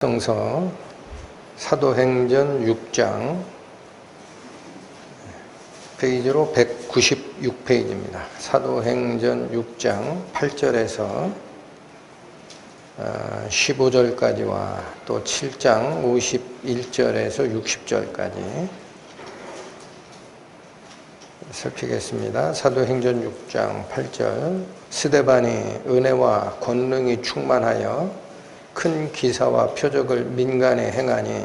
성서 사도행전 6장 페이지로 196페이지입니다. 사도행전 6장 8절에서 15절까지와 또 7장 51절에서 60절까지 살피겠습니다. 사도행전 6장 8절 스데반이 은혜와 권능이 충만하여 큰 기사와 표적을 민간에 행하니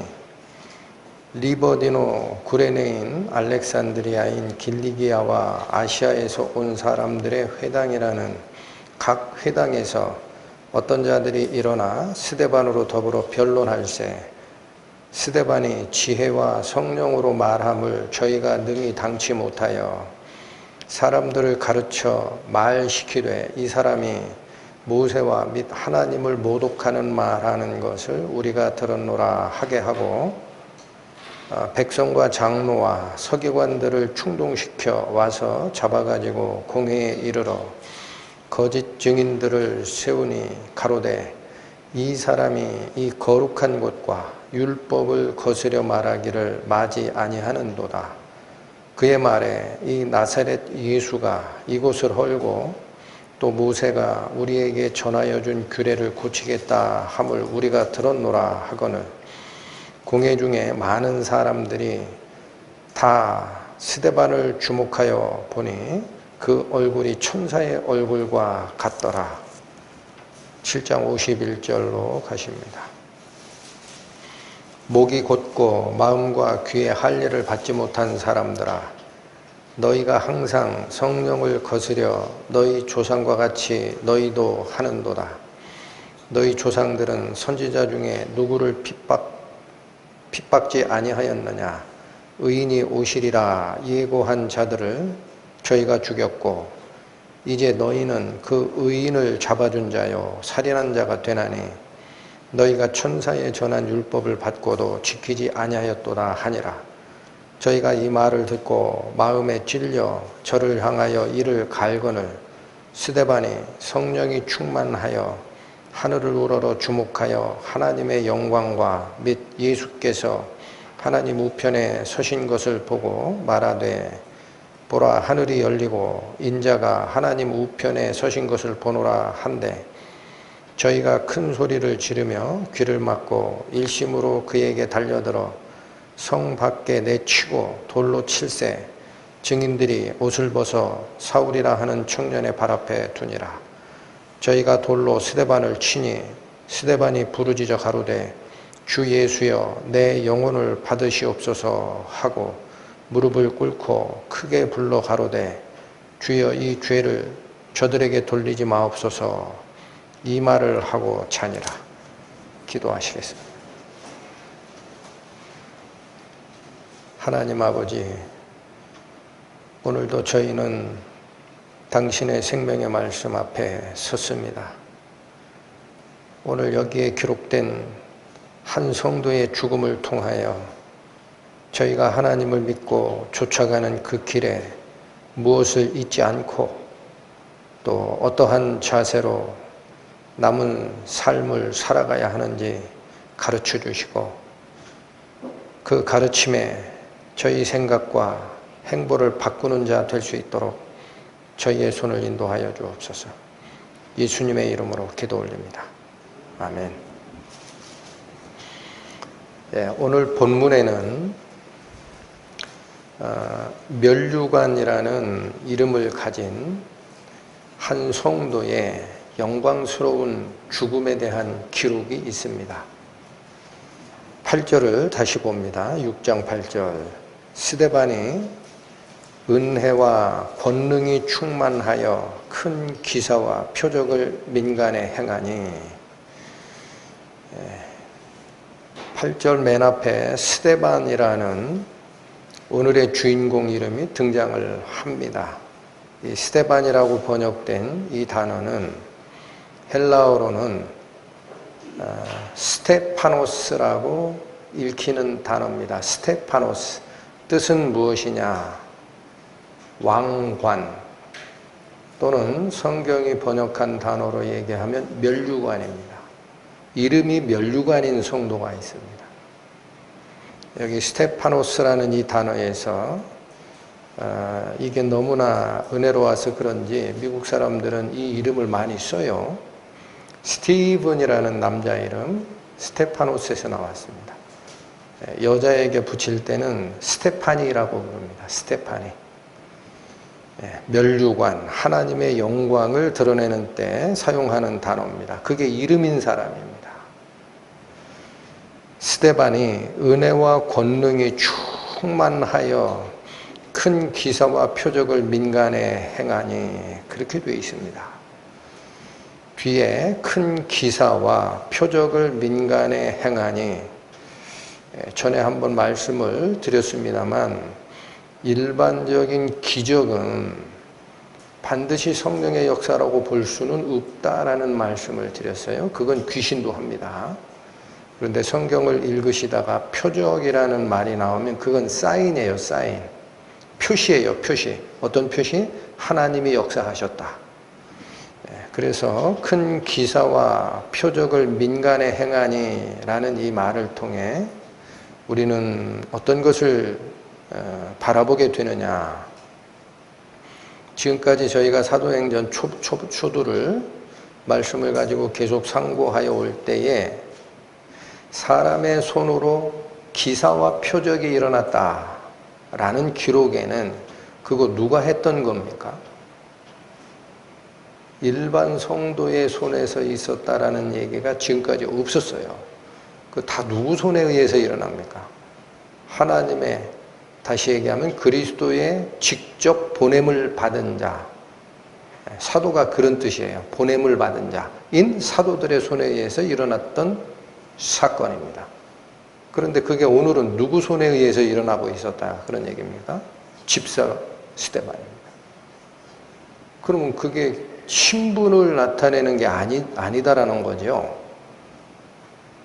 리버디노 구레네인 알렉산드리아인 길리기아와 아시아에서 온 사람들의 회당이라는 각 회당에서 어떤 자들이 일어나 스데반으로 더불어 변론할세 스데반이 지혜와 성령으로 말함을 저희가 능히 당치 못하여 사람들을 가르쳐 말시키되 이 사람이 모세와 및 하나님을 모독하는 말하는 것을 우리가 들었노라 하게 하고 백성과 장로와 서기관들을 충동시켜 와서 잡아가지고 공회에 이르러 거짓 증인들을 세우니 가로되 이 사람이 이 거룩한 곳과 율법을 거스려 말하기를 마지 아니하는도다. 그의 말에 이 나사렛 예수가 이곳을 헐고 또 모세가 우리에게 전하여 준 규례를 고치겠다 함을 우리가 들었노라 하거늘 공회 중에 많은 사람들이 다 스데반을 주목하여 보니 그 얼굴이 천사의 얼굴과 같더라. 7장 51절로 가십니다. 목이 곧고 마음과 귀에 할례를 받지 못한 사람들아 너희가 항상 성령을 거스려 너희 조상과 같이 너희도 하는도다. 너희 조상들은 선지자 중에 누구를 핍박지 아니하였느냐. 의인이 오시리라 예고한 자들을 저희가 죽였고 이제 너희는 그 의인을 잡아준 자요 살인한 자가 되나니 너희가 천사에 전한 율법을 받고도 지키지 아니하였도다 하니라. 저희가 이 말을 듣고 마음에 찔려 저를 향하여 이를 갈거늘 스데반이 성령이 충만하여 하늘을 우러러 주목하여 하나님의 영광과 및 예수께서 하나님 우편에 서신 것을 보고 말하되 보라 하늘이 열리고 인자가 하나님 우편에 서신 것을 보노라 한데 저희가 큰 소리를 지르며 귀를 막고 일심으로 그에게 달려들어 성 밖에 내치고 돌로 칠세 증인들이 옷을 벗어 사울이라 하는 청년의 발 앞에 두니라. 저희가 돌로 스데반을 치니 스데반이 부르짖어 가로되 주 예수여 내 영혼을 받으시옵소서 하고 무릎을 꿇고 크게 불러 가로되 주여 이 죄를 저들에게 돌리지 마옵소서 이 말을 하고 자니라. 기도하시겠습니다. 하나님 아버지, 오늘도 저희는 당신의 생명의 말씀 앞에 섰습니다. 오늘 여기에 기록된 한 성도의 죽음을 통하여 저희가 하나님을 믿고 쫓아가는 그 길에 무엇을 잊지 않고 또 어떠한 자세로 남은 삶을 살아가야 하는지 가르쳐 주시고 그 가르침에 저희 생각과 행보를 바꾸는 자 될 수 있도록 저희의 손을 인도하여 주옵소서. 예수님의 이름으로 기도 올립니다. 아멘. 오늘 본문에는 멸류관이라는 이름을 가진 한 성도의 영광스러운 죽음에 대한 기록이 있습니다. 8절을 다시 봅니다. 6장 8절 스데반이 은혜와 권능이 충만하여 큰 기사와 표적을 민간에 행하니 8절 맨 앞에 스데반이라는 오늘의 주인공 이름이 등장을 합니다. 이 스데반이라고 번역된 이 단어는 헬라어로는 스테파노스라고 읽히는 단어입니다. 스테파노스 뜻은 무엇이냐? 왕관 또는 성경이 번역한 단어로 얘기하면 멸류관입니다. 이름이 면류관인 성도가 있습니다. 여기 스테파노스라는 이 단어에서 이게 너무나 은혜로워서 그런지 미국 사람들은 이 이름을 많이 써요. 스티븐이라는 남자 이름 스테파노스에서 나왔습니다. 여자에게 붙일 때는 스테파니라고 부릅니다. 스테파니. 면류관, 하나님의 영광을 드러내는 때 사용하는 단어입니다. 그게 이름인 사람입니다. 스데반이 은혜와 권능이 충만하여 큰 기사와 표적을 민간에 행하니, 그렇게 되어 있습니다. 뒤에 큰 기사와 표적을 민간에 행하니, 전에 한번 말씀을 드렸습니다만 일반적인 기적은 반드시 성령의 역사라고 볼 수는 없다라는 말씀을 드렸어요. 그건 귀신도 합니다. 그런데 성경을 읽으시다가 표적이라는 말이 나오면 그건 사인이에요. 사인. 표시예요. 표시. 어떤 표시? 하나님이 역사하셨다. 그래서 큰 기사와 표적을 민간에 행하니 라는 이 말을 통해 우리는 어떤 것을 바라보게 되느냐. 지금까지 저희가 사도행전 초두를 말씀을 가지고 계속 상고하여 올 때에 사람의 손으로 기사와 표적이 일어났다라는 기록에는 그거 누가 했던 겁니까? 일반 성도의 손에서 있었다라는 얘기가 지금까지 없었어요. 그 다 누구 손에 의해서 일어납니까? 하나님의, 다시 얘기하면 그리스도의 직접 보냄을 받은 자, 사도가 그런 뜻이에요. 보냄을 받은 자인 사도들의 손에 의해서 일어났던 사건입니다. 그런데 그게 오늘은 누구 손에 의해서 일어나고 있었다, 그런 얘기입니까? 집사 스데반입니다. 그러면 그게 신분을 나타내는 게 아니다라는 거죠.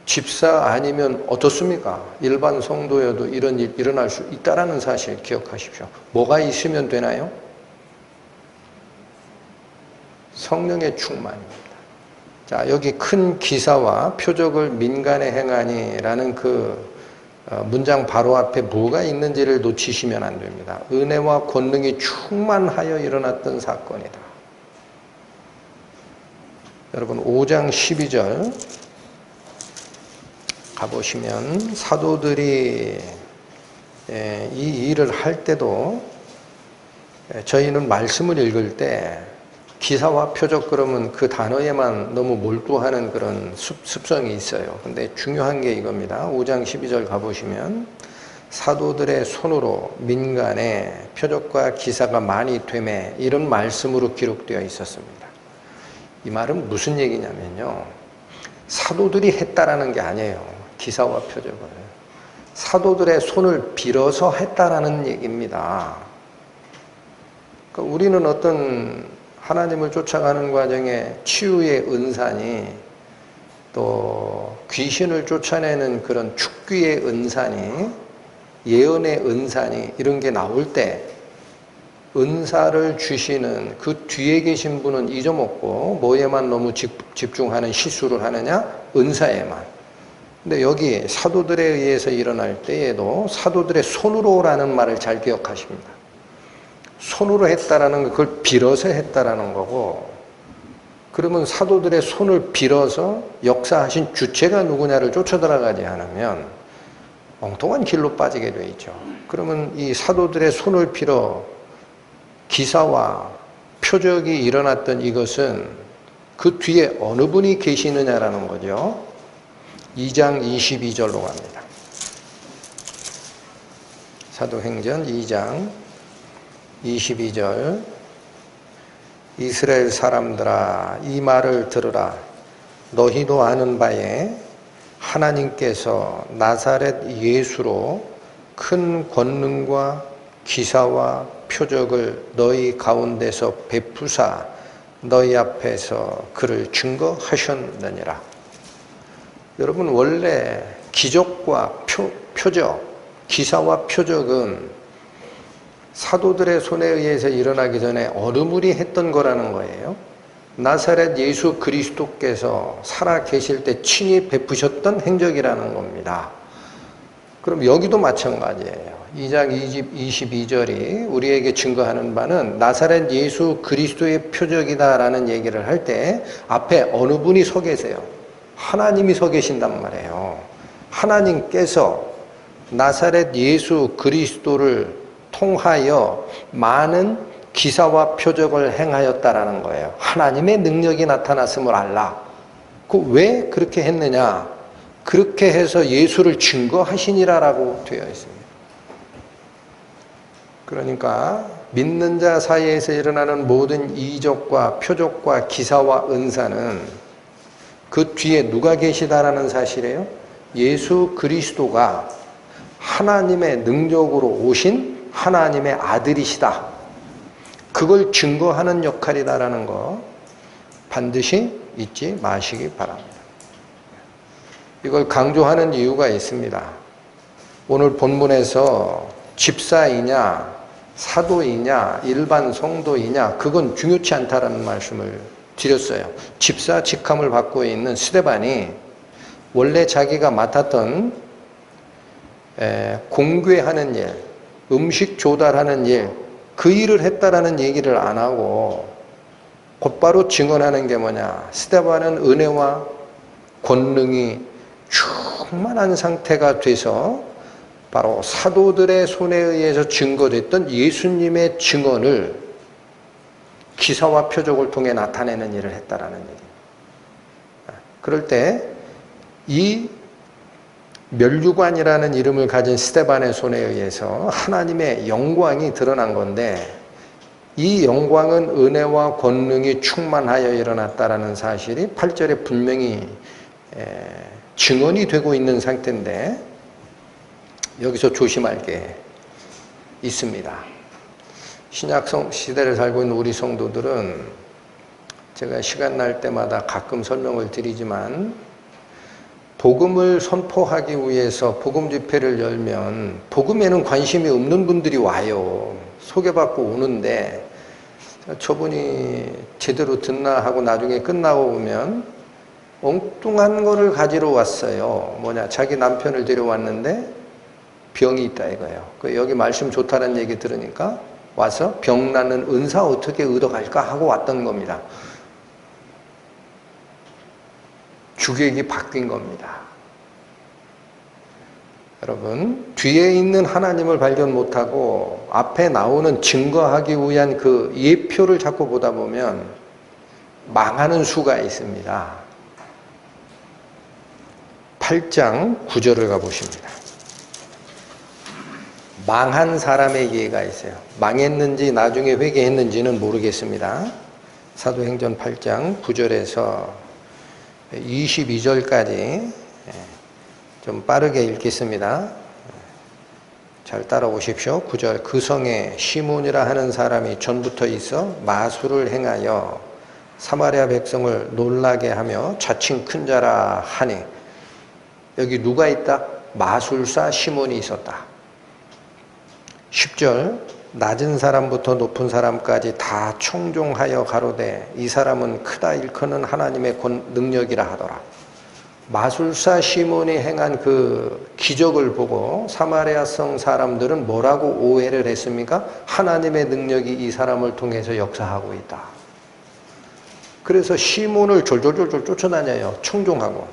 집사 아니면 어떻습니까? 일반 성도여도 이런 일 일어날 수 있다라는 사실 기억하십시오. 뭐가 있으면 되나요? 성령의 충만입니다. 자, 여기 큰 기사와 표적을 민간에 행하니라는 그 문장 바로 앞에 뭐가 있는지를 놓치시면 안 됩니다. 은혜와 권능이 충만하여 일어났던 사건이다. 여러분 5장 12절 가보시면 사도들이 이 일을 할 때도 저희는 말씀을 읽을 때 기사와 표적 그러면 그 단어에만 너무 몰두하는 그런 습성이 있어요. 근데 중요한 게 이겁니다. 5장 12절 가보시면 사도들의 손으로 민간에 표적과 기사가 많이 되매, 이런 말씀으로 기록되어 있었습니다. 이 말은 무슨 얘기냐면요, 사도들이 했다라는 게 아니에요. 기사와 표적을 사도들의 손을 빌어서 했다라는 얘기입니다. 그러니까 우리는 어떤 하나님을 쫓아가는 과정에 치유의 은사니, 또 귀신을 쫓아내는 그런 축귀의 은사니, 예언의 은사니, 이런 게 나올 때 은사를 주시는 그 뒤에 계신 분은 잊어먹고 뭐에만 너무 집중하는 실수를 하느냐? 은사에만. 근데 여기 사도들에 의해서 일어날 때에도 사도들의 손으로라는 말을 잘 기억하십니다. 손으로 했다라는 건 그걸 빌어서 했다라는 거고, 그러면 사도들의 손을 빌어서 역사하신 주체가 누구냐를 쫓아들어가지 않으면 엉뚱한 길로 빠지게 돼 있죠. 그러면 이 사도들의 손을 빌어 기사와 표적이 일어났던 이것은 그 뒤에 어느 분이 계시느냐라는 거죠. 2장 22절로 갑니다. 사도행전 2장 22절. 이스라엘 사람들아, 이 말을 들으라. 너희도 아는 바에 하나님께서 나사렛 예수로 큰 권능과 기사와 표적을 너희 가운데서 베푸사 너희 앞에서 그를 증거하셨느니라. 여러분, 원래 기적과 표적, 기사와 표적은 사도들의 손에 의해서 일어나기 전에 어느 분이 했던 거라는 거예요. 나사렛 예수 그리스도께서 살아 계실 때 친히 베푸셨던 행적이라는 겁니다. 그럼 여기도 마찬가지예요. 2장 22절이 우리에게 증거하는 바는 나사렛 예수 그리스도의 표적이다라는 얘기를 할 때 앞에 어느 분이 서 계세요? 하나님이 서 계신단 말이에요. 하나님께서 나사렛 예수 그리스도를 통하여 많은 기사와 표적을 행하였다라는 거예요. 하나님의 능력이 나타났음을 알라. 왜 그렇게 했느냐? 그렇게 해서 예수를 증거하시니라라고 되어 있습니다. 그러니까 믿는 자 사이에서 일어나는 모든 이적과 표적과 기사와 은사는 그 뒤에 누가 계시다라는 사실이에요? 예수 그리스도가 하나님의 능력으로 오신 하나님의 아들이시다. 그걸 증거하는 역할이다라는 거 반드시 잊지 마시기 바랍니다. 이걸 강조하는 이유가 있습니다. 오늘 본문에서 집사이냐 사도이냐 일반 성도이냐 그건 중요치 않다라는 말씀을 드렸어요. 집사 직함을 받고 있는 스데반이 원래 자기가 맡았던 공궤하는 일, 음식 조달하는 일, 그 일을 했다라는 얘기를 안 하고 곧바로 증언하는 게 뭐냐? 스데반은 은혜와 권능이 충만한 상태가 돼서 바로 사도들의 손에 의해서 증거됐던 예수님의 증언을 기사와 표적을 통해 나타내는 일을 했다라는 얘기입니다. 그럴 때 이 멸류관이라는 이름을 가진 스데반의 손에 의해서 하나님의 영광이 드러난 건데 이 영광은 은혜와 권능이 충만하여 일어났다라는 사실이 8절에 분명히 증언이 되고 있는 상태인데 여기서 조심할 게 있습니다. 신약 시대를 살고 있는 우리 성도들은 제가 시간 날 때마다 가끔 설명을 드리지만 복음을 선포하기 위해서 복음 집회를 열면 복음에는 관심이 없는 분들이 와요. 소개받고 오는데 저분이 제대로 듣나 하고 나중에 끝나고 보면 엉뚱한 거를 가지러 왔어요. 뭐냐, 자기 남편을 데려왔는데 병이 있다 이거예요. 여기 말씀 좋다는 얘기 들으니까 와서 병 낫는 은사 어떻게 얻어갈까 하고 왔던 겁니다. 주객이 바뀐 겁니다. 여러분, 뒤에 있는 하나님을 발견 못하고 앞에 나오는 증거하기 위한 그 예표를 자꾸 보다 보면 망하는 수가 있습니다. 8장 9절을 가보십니다. 망한 사람의 예가 있어요. 망했는지 나중에 회개했는지는 모르겠습니다. 사도행전 8장 9절에서 22절까지 좀 빠르게 읽겠습니다. 잘 따라오십시오. 9절. 그 성에 시몬이라 하는 사람이 전부터 있어 마술을 행하여 사마리아 백성을 놀라게 하며 자칭 큰 자라 하니, 여기 누가 있다? 마술사 시몬이 있었다. 10절. 낮은 사람부터 높은 사람까지 다 청종하여 가로되 이 사람은 크다 일컫는 하나님의 능력이라 하더라. 마술사 시몬이 행한 그 기적을 보고 사마리아 성 사람들은 뭐라고 오해를 했습니까? 하나님의 능력이 이 사람을 통해서 역사하고 있다. 그래서 시몬을 졸졸졸 쫓아다녀요. 청종하고.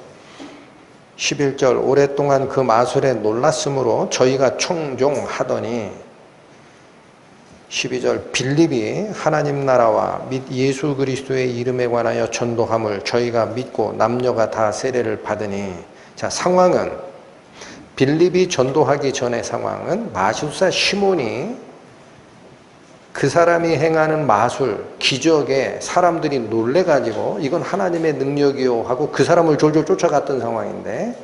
11절. 오랫동안 그 마술에 놀랐으므로 저희가 청종하더니, 12절. 빌립이 하나님 나라와 및 예수 그리스도의 이름에 관하여 전도함을 저희가 믿고 남녀가 다 세례를 받으니. 자, 상황은 빌립이 전도하기 전의 상황은 마술사 시몬이 그 사람이 행하는 마술, 기적에 사람들이 놀래가지고 이건 하나님의 능력이요 하고 그 사람을 졸졸 쫓아갔던 상황인데,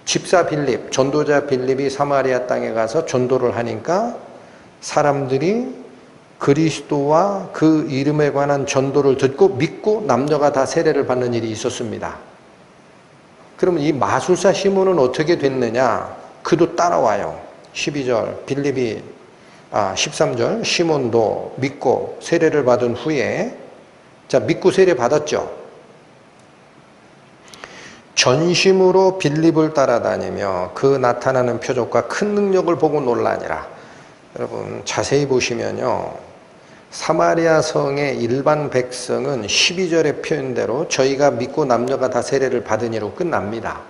집사 빌립, 전도자 빌립이 사마리아 땅에 가서 전도를 하니까 사람들이 그리스도와 그 이름에 관한 전도를 듣고 믿고 남녀가 다 세례를 받는 일이 있었습니다. 그러면 이 마술사 시몬은 어떻게 됐느냐? 그도 따라와요. 12절. 빌립이 13절. 시몬도 믿고 세례를 받은 후에 자, 믿고 세례 받았죠. 전심으로 빌립을 따라다니며 그 나타나는 표적과 큰 능력을 보고 놀라니라. 여러분 자세히 보시면요, 사마리아 성의 일반 백성은 12절의 표현대로 저희가 믿고 남녀가 다 세례를 받으니로 끝납니다.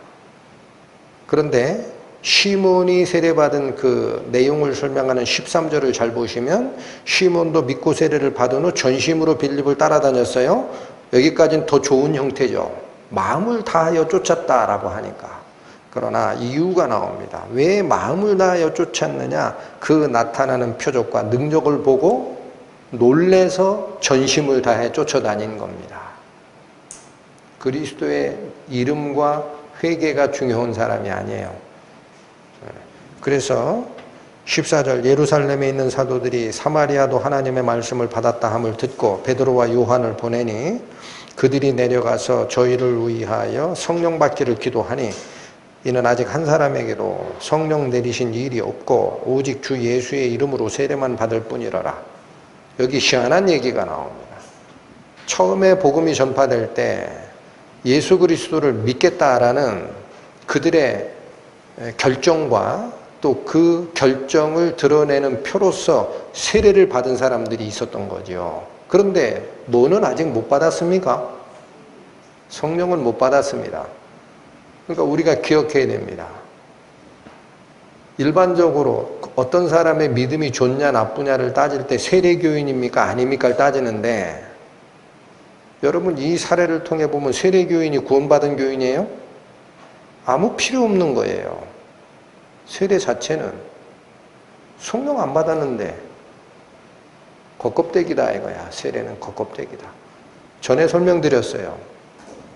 그런데 시몬이 세례받은 그 내용을 설명하는 13절을 잘 보시면 시몬도 믿고 세례를 받은 후 전심으로 빌립을 따라다녔어요. 여기까지는 더 좋은 형태죠. 마음을 다하여 쫓았다라고 하니까. 그러나 이유가 나옵니다. 왜 마음을 다하여 쫓았느냐? 그 나타나는 표적과 능력을 보고 놀래서 전심을 다해 쫓아다닌 겁니다. 그리스도의 이름과 회개가 중요한 사람이 아니에요. 그래서 14절 예루살렘에 있는 사도들이 사마리아도 하나님의 말씀을 받았다 함을 듣고 베드로와 요한을 보내니 그들이 내려가서 저희를 위하여 성령 받기를 기도하니 이는 아직 한 사람에게도 성령 내리신 일이 없고 오직 주 예수의 이름으로 세례만 받을 뿐이라라. 여기 희한한 얘기가 나옵니다. 처음에 복음이 전파될 때 예수 그리스도를 믿겠다라는 그들의 결정과 또 그 결정을 드러내는 표로서 세례를 받은 사람들이 있었던 거죠. 그런데 뭐는 아직 못 받았습니까? 성령은 못 받았습니다. 그러니까 우리가 기억해야 됩니다. 일반적으로 어떤 사람의 믿음이 좋냐 나쁘냐를 따질 때 세례교인입니까 아닙니까 따지는데, 여러분 이 사례를 통해 보면 세례교인이 구원받은 교인이에요? 아무 필요 없는 거예요. 세례 자체는 성령 안 받았는데 겉껍데기다 이거야. 세례는 겉껍데기다. 전에 설명드렸어요.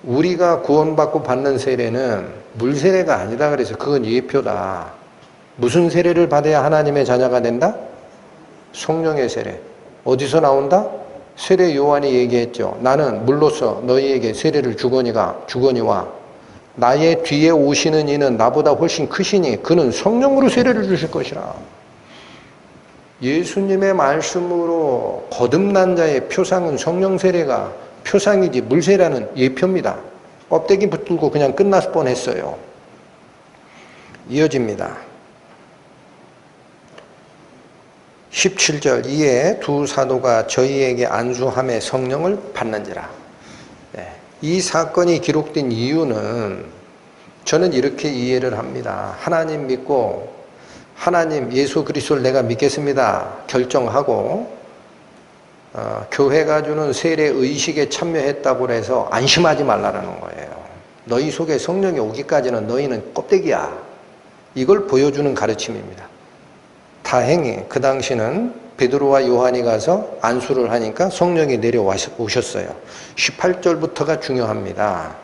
우리가 구원받고 받는 세례는 물세례가 아니다 그래서 그건 예표다. 무슨 세례를 받아야 하나님의 자녀가 된다? 성령의 세례. 어디서 나온다? 세례 요한이 얘기했죠. 나는 물로써 너희에게 세례를 주거니와 나의 뒤에 오시는 이는 나보다 훨씬 크시니 그는 성령으로 세례를 주실 것이라. 예수님의 말씀으로 거듭난 자의 표상은 성령 세례가 표상이지 물세례는 예표입니다. 껍데기 붙들고 그냥 끝났을 뻔했어요. 이어집니다. 17절 이에 두 사도가 저희에게 안수함에 성령을 받는지라. 이 사건이 기록된 이유는 저는 이렇게 이해를 합니다. 하나님 믿고 하나님 예수 그리스도를 내가 믿겠습니다 결정하고 교회가 주는 세례 의식에 참여했다고 해서 안심하지 말라는 거예요. 너희 속에 성령이 오기까지는 너희는 껍데기야. 이걸 보여주는 가르침입니다. 다행히 그 당시는 베드로와 요한이 가서 안수를 하니까 성령이 내려오셨어요. 18절부터가 중요합니다.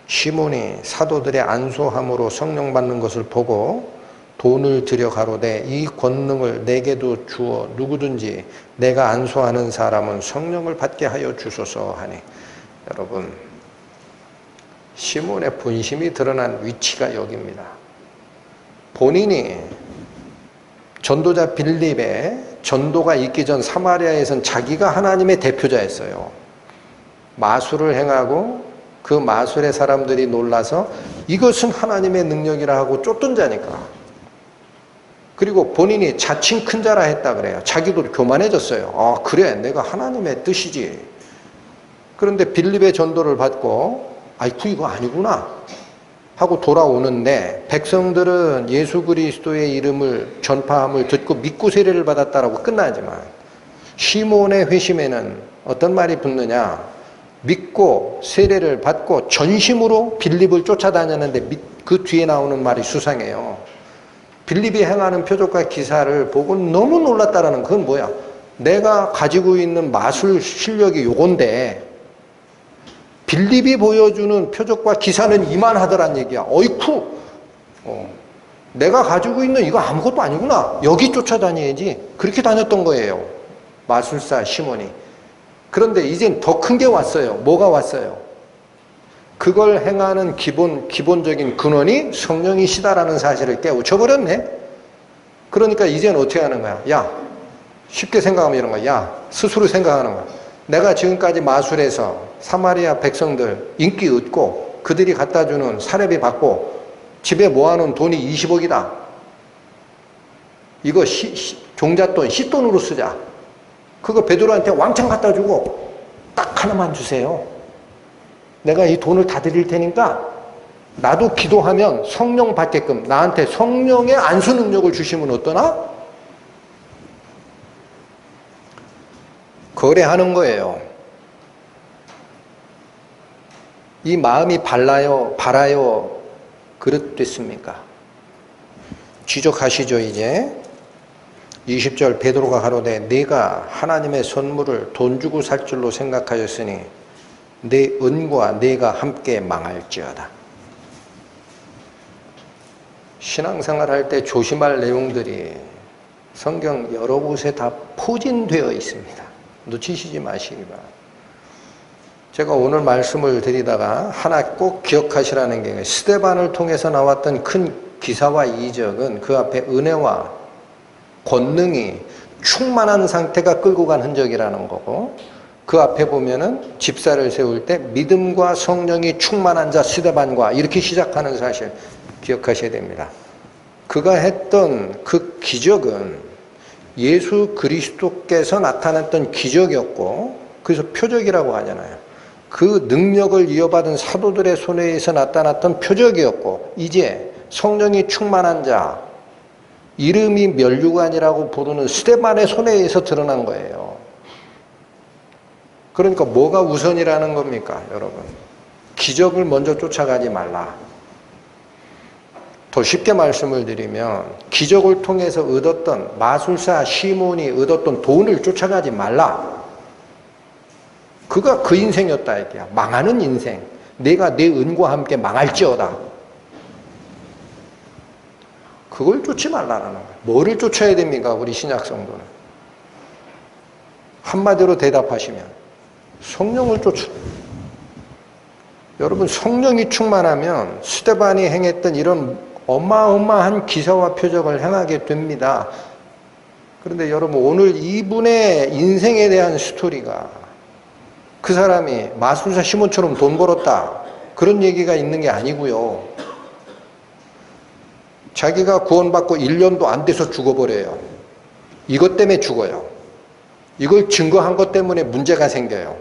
시몬이 사도들의 안수함으로 성령 받는 것을 보고 돈을 들여 가로되 이 권능을 내게도 주어 누구든지 내가 안수하는 사람은 성령을 받게 하여 주소서 하니, 여러분 시몬의 본심이 드러난 위치가 여기입니다. 본인이 전도자 빌립의 전도가 있기 전 사마리아에선 자기가 하나님의 대표자였어요. 마술을 행하고 그 마술의 사람들이 놀라서 이것은 하나님의 능력이라 하고 쫓던 자니까. 그리고 본인이 자칭 큰 자라 했다 그래요. 자기도 교만해졌어요. 아 그래 내가 하나님의 뜻이지. 그런데 빌립의 전도를 받고 아이쿠 이거 아니구나 하고 돌아오는데 백성들은 예수 그리스도의 이름을 전파함을 듣고 믿고 세례를 받았다라고 끝나지만 시몬의 회심에는 어떤 말이 붙느냐, 믿고 세례를 받고 전심으로 빌립을 쫓아다녔는데 그 뒤에 나오는 말이 수상해요. 빌립이 행하는 표적과 기사를 보고 너무 놀랐다라는 그건 뭐야? 내가 가지고 있는 마술 실력이 요건데 빌립이 보여주는 표적과 기사는 이만하더란 얘기야. 어이쿠 내가 가지고 있는 이거 아무것도 아니구나. 여기 쫓아다녀야지. 그렇게 다녔던 거예요. 마술사 시몬이. 그런데 이젠 더 큰 게 왔어요. 뭐가 왔어요? 그걸 행하는 기본적인 근원이 성령이시다라는 사실을 깨우쳐버렸네. 그러니까 이제는 어떻게 하는 거야? 야, 쉽게 생각하면 이런 거야. 야, 스스로 생각하는 거야. 내가 지금까지 마술에서 사마리아 백성들 인기 얻고 그들이 갖다 주는 사례비 받고 집에 모아놓은 돈이 20억이다. 이거 종잣돈, 시돈으로 쓰자. 그거 베드로한테 왕창 갖다 주고 딱 하나만 주세요. 내가 이 돈을 다 드릴 테니까 나도 기도하면 성령 받게끔 나한테 성령의 안수 능력을 주시면 어떠나? 거래하는 거예요. 이 마음이 바라요 그릇됐습니까? 지적하시죠. 이제 20절 베드로가 가로되 네가 하나님의 선물을 돈 주고 살 줄로 생각하였으니 내 은과 네가 함께 망할지어다. 신앙생활 할 때 조심할 내용들이 성경 여러 곳에 다 포진되어 있습니다. 놓치시지 마시기 바랍니다. 제가 오늘 말씀을 드리다가 하나 꼭 기억하시라는 게 스데반을 통해서 나왔던 큰 기사와 이적은 그 앞에 은혜와 권능이 충만한 상태가 끌고 간 흔적이라는 거고, 그 앞에 보면은 집사를 세울 때 믿음과 성령이 충만한 자 스데반과 이렇게 시작하는 사실 기억하셔야 됩니다. 그가 했던 그 기적은 예수 그리스도께서 나타났던 기적이었고, 그래서 표적이라고 하잖아요. 그 능력을 이어받은 사도들의 손에 의해서 나타났던 표적이었고, 이제 성령이 충만한 자, 이름이 면류관이라고 부르는 스데반의 손에 의해서 드러난 거예요. 그러니까 뭐가 우선이라는 겁니까, 여러분? 기적을 먼저 쫓아가지 말라. 더 쉽게 말씀을 드리면 기적을 통해서 얻었던 마술사 시몬이 얻었던 돈을 쫓아가지 말라. 그가 그 인생이었다 이게야. 망하는 인생. 내가 내 은과 함께 망할지어다. 그걸 쫓지 말라는 거예요. 뭐를 쫓아야 됩니까, 우리 신약 성도는? 한마디로 대답하시면 성령을 쫓아. 여러분, 성령이 충만하면 스데반이 행했던 이런 어마어마한 기사와 표적을 행하게 됩니다. 그런데 여러분, 오늘 이분의 인생에 대한 스토리가 그 사람이 마술사 시몬처럼 돈 벌었다 그런 얘기가 있는 게 아니고요. 자기가 구원받고 1년도 안 돼서 죽어버려요. 이것 때문에 죽어요. 이걸 증거한 것 때문에 문제가 생겨요.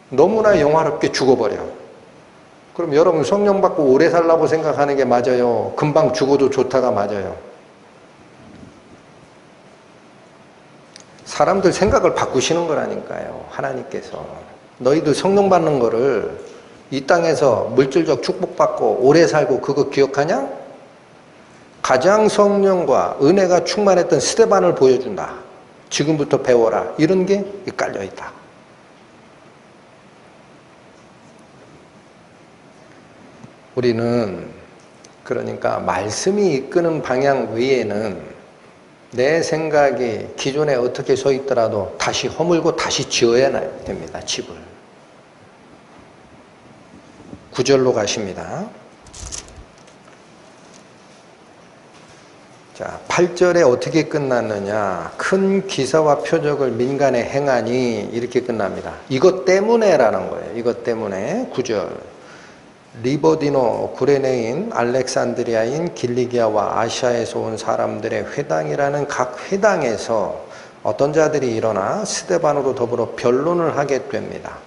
너무나 영화롭게 죽어버려. 그럼 여러분, 성령 받고 오래 살라고 생각하는 게 맞아요? 금방 죽어도 좋다가 맞아요? 사람들 생각을 바꾸시는 거라니까요. 하나님께서. 너희들 성령 받는 거를 이 땅에서 물질적 축복받고 오래 살고 그거 기억하냐? 가장 성령과 은혜가 충만했던 스데반을 보여준다. 지금부터 배워라. 이런 게 깔려있다. 우리는 그러니까 말씀이 이끄는 방향 외에는 내 생각이 기존에 어떻게 서 있더라도 다시 허물고 다시 지어야 됩니다. 집을. 9절로 가십니다. 자, 8절에 어떻게 끝났느냐. 큰 기사와 표적을 민간에 행하니 이렇게 끝납니다. 이것 때문에라는 거예요. 이것 때문에. 9절. 리버디노, 구레네인, 알렉산드리아인, 길리기아와 아시아에서 온 사람들의 회당이라는 각 회당에서 어떤 자들이 일어나 스데반으로 더불어 변론을 하게 됩니다.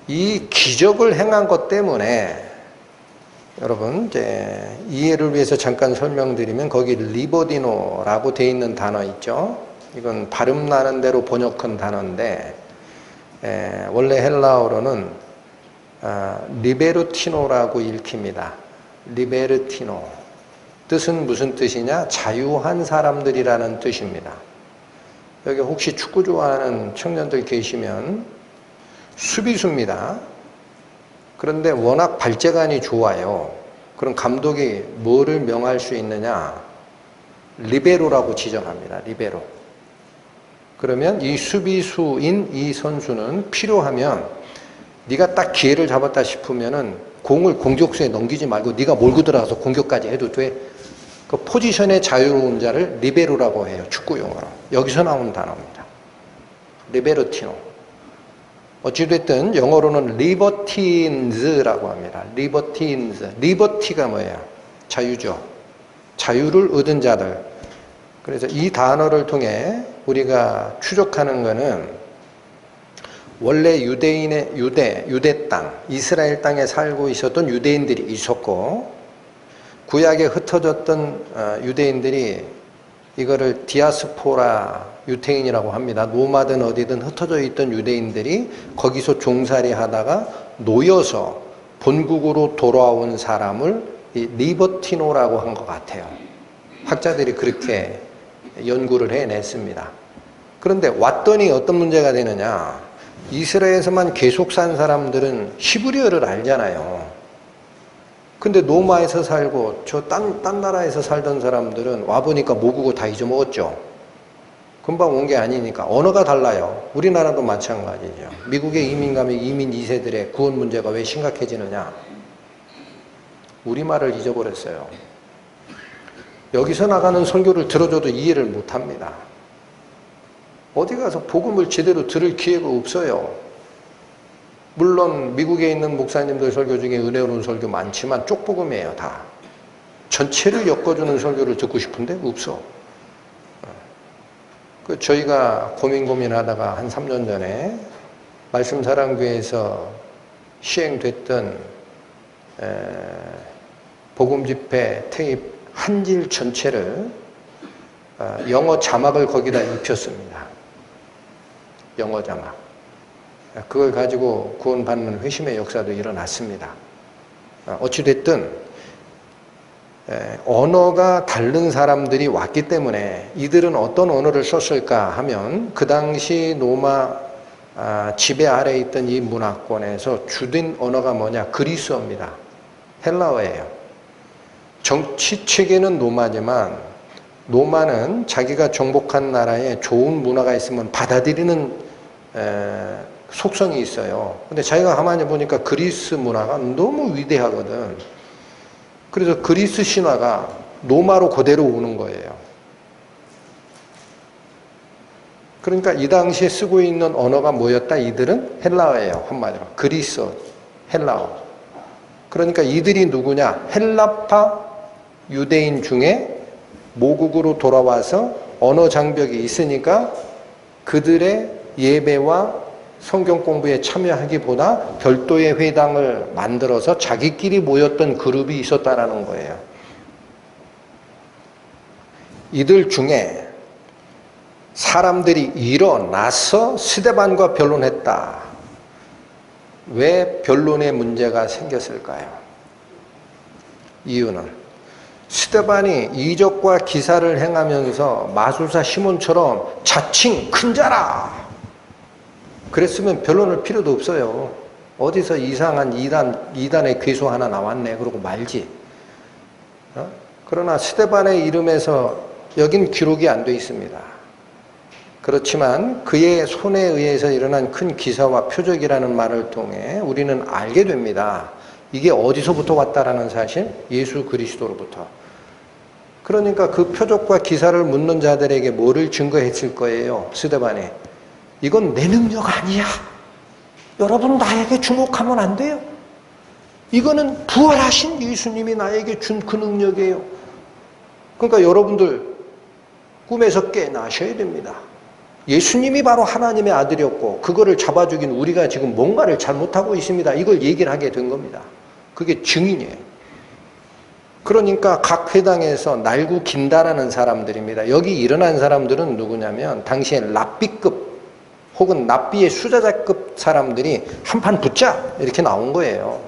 이 기적을 행한 것 때문에 여러분, 이제 이해를 위해서 잠깐 설명드리면 거기 리버디노라고 되어 있는 단어 있죠. 이건 발음 나는 대로 번역한 단어인데 원래 헬라어로는 리베르티노라고 읽힙니다. 리베르티노. 뜻은 무슨 뜻이냐? 자유한 사람들이라는 뜻입니다. 여기 혹시 축구 좋아하는 청년들 계시면 수비수입니다. 그런데 워낙 발재간이 좋아요. 그럼 감독이 뭐를 명할 수 있느냐? 리베로라고 지정합니다. 리베로. 그러면 이 수비수인 이 선수는 필요하면 네가 딱 기회를 잡았다 싶으면은 공을 공격수에 넘기지 말고 네가 몰고 들어가서 공격까지 해도 돼. 그 포지션의 자유로운 자를 리베로라고 해요. 축구 용어로. 여기서 나온 단어입니다. 리베르티노. 어찌됐든 영어로는 리버티인즈라고 합니다. 리버티인즈. 리버티가 뭐예요? 자유죠. 자유를 얻은 자들. 그래서 이 단어를 통해 우리가 추적하는 것은 원래 유대 땅, 이스라엘 땅에 살고 있었던 유대인들이 있었고, 구약에 흩어졌던 유대인들이 이거를 디아스포라 유태인이라고 합니다. 노마든 어디든 흩어져 있던 유대인들이 거기서 종살이 하다가 놓여서 본국으로 돌아온 사람을 이 리버티노라고 한 것 같아요. 학자들이 그렇게 연구를 해냈습니다. 그런데 왔더니 어떤 문제가 되느냐. 이스라엘에서만 계속 산 사람들은 히브리어를 알잖아요. 근데 노마에서 살고 저 딴 나라에서 살던 사람들은 와보니까 모국어 다 잊어먹었죠. 금방 온 게 아니니까. 언어가 달라요. 우리나라도 마찬가지죠. 미국에 이민 가면 이민 2세들의 구원 문제가 왜 심각해지느냐. 우리말을 잊어버렸어요. 여기서 나가는 설교를 들어줘도 이해를 못합니다. 어디 가서 복음을 제대로 들을 기회가 없어요. 물론 미국에 있는 목사님들 설교 중에 은혜로운 설교 많지만 쪽복음이에요. 다. 전체를 엮어주는 설교를 듣고 싶은데 없어. 저희가 고민하다가 한 3년 전에 말씀사랑교회에서 시행됐던 복음집회 테이프 한 질 전체를 영어 자막을 거기다 입혔습니다. 영어 자막. 그걸 가지고 구원받는 회심의 역사도 일어났습니다. 어찌됐든 언어가 다른 사람들이 왔기 때문에 이들은 어떤 언어를 썼을까 하면 그 당시 로마 지배 아래에 있던 이 문화권에서 주된 언어가 뭐냐? 그리스어입니다. 헬라어예요. 정치 체계는 로마지만 로마는 자기가 정복한 나라에 좋은 문화가 있으면 받아들이는 속성이 있어요. 근데 자기가 가만히 보니까 그리스 문화가 너무 위대하거든. 그래서 그리스 신화가 로마로 그대로 오는 거예요. 그러니까 이 당시에 쓰고 있는 언어가 뭐였다? 이들은 헬라어예요. 한마디로. 그리스어, 헬라어. 그러니까 이들이 누구냐? 헬라파 유대인 중에 모국으로 돌아와서 언어 장벽이 있으니까 그들의 예배와 성경 공부에 참여하기보다 별도의 회당을 만들어서 자기끼리 모였던 그룹이 있었다라는 거예요. 이들 중에 사람들이 일어나서 스데반과 변론했다. 왜 변론의 문제가 생겼을까요? 이유는 스데반이 이적과 기사를 행하면서 마술사 시몬처럼 자칭 큰 자라. 그랬으면 변론할 필요도 없어요. 어디서 이상한 이단의 괴수 하나 나왔네 그러고 말지. 그러나 스데반의 이름에서 여긴 기록이 안 돼 있습니다. 그렇지만 그의 손에 의해서 일어난 큰 기사와 표적이라는 말을 통해 우리는 알게 됩니다. 이게 어디서부터 왔다라는 사실? 예수 그리스도로부터. 그러니까 그 표적과 기사를 묻는 자들에게 뭐를 증거했을 거예요? 스데반이. 이건 내 능력 아니야. 여러분 나에게 주목하면 안 돼요. 이거는 부활하신 예수님이 나에게 준 그 능력이에요. 그러니까 여러분들 꿈에서 깨나셔야 됩니다. 예수님이 바로 하나님의 아들이었고 그거를 잡아 죽인 우리가 지금 뭔가를 잘못하고 있습니다. 이걸 얘기를 하게 된 겁니다. 그게 증인이에요. 그러니까 각 회당에서 날고 긴다라는 사람들입니다. 여기 일어난 사람들은 누구냐면 당시에 랍비급 혹은 납비의 수자자급 사람들이 한판 붙자 이렇게 나온 거예요.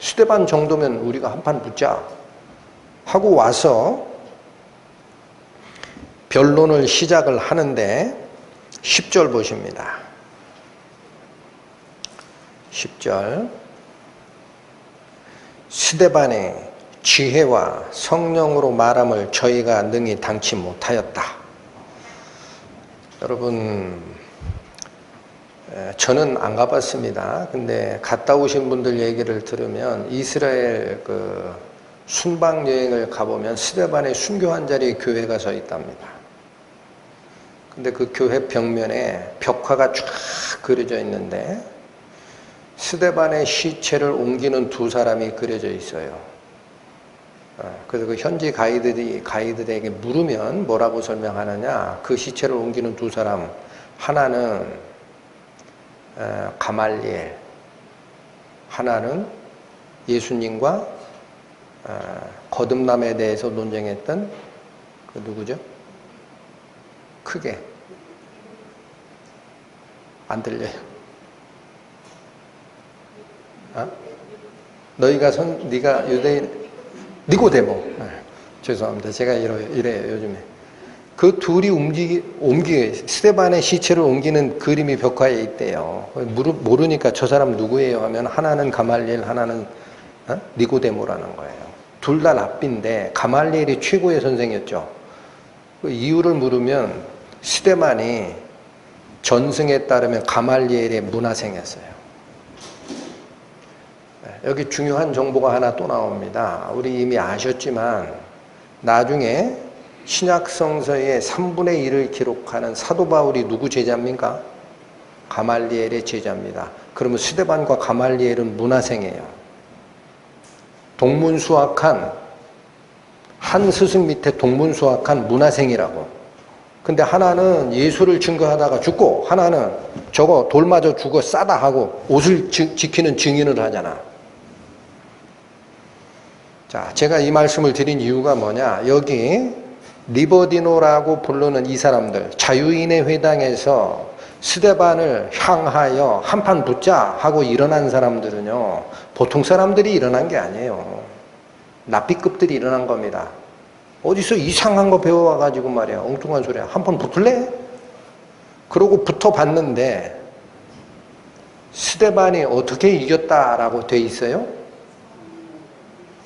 스데반 정도면 우리가 한판 붙자 하고 와서 변론을 시작을 하는데 10절 보십니다. 10절 스데반의 지혜와 성령으로 말함을 저희가 능히 당치 못하였다. 여러분 저는 안 가봤습니다. 근데 갔다 오신 분들 얘기를 들으면 이스라엘 그 순방 여행을 가보면 스데반의 순교한 자리에 교회가 서 있답니다. 근데 그 교회 벽면에 벽화가 쫙 그려져 있는데 스데반의 시체를 옮기는 두 사람이 그려져 있어요. 그래서 그 현지 가이드들에게 물으면 뭐라고 설명하느냐, 그 시체를 옮기는 두 사람, 하나는 가말리엘, 하나는 예수님과 거듭남에 대해서 논쟁했던 그 누구죠? 크게 안 들려요. 네가 유대인 니고데모. 죄송합니다. 제가 이래요 요즘에. 그 둘이 스데반의 시체를 옮기는 그림이 벽화에 있대요. 모르니까 저 사람 누구예요 하면 하나는 가말리엘, 하나는 니고데모라는 거예요. 둘 다 랍비인데 가말리엘이 최고의 선생이었죠. 그 이유를 물으면 스데반이 전승에 따르면 가말리엘의 문화생이었어요. 여기 중요한 정보가 하나 또 나옵니다. 우리 이미 아셨지만 나중에 신약성서의 3분의 1을 기록하는 사도 바울이 누구 제자입니까? 가말리엘의 제자입니다. 그러면 스데반과 가말리엘은 문화생이에요. 동문수학한 한 스승 밑에 동문수학한 문화생이라고. 근데 하나는 예수를 증거하다가 죽고 하나는 저거 돌 맞아 죽어 싸다 하고 옷을 지키는 증인을 하잖아. 자, 제가 이 말씀을 드린 이유가 뭐냐, 여기 리버디노라고 부르는 이 사람들, 자유인의 회당에서 스데반을 향하여 한판 붙자 하고 일어난 사람들은요, 보통 사람들이 일어난 게 아니에요. 랍비급들이 일어난 겁니다. 어디서 이상한 거 배워와가지고 말이야, 엉뚱한 소리야. 한판 붙을래? 그러고 붙어봤는데 스데반이 어떻게 이겼다라고 돼 있어요?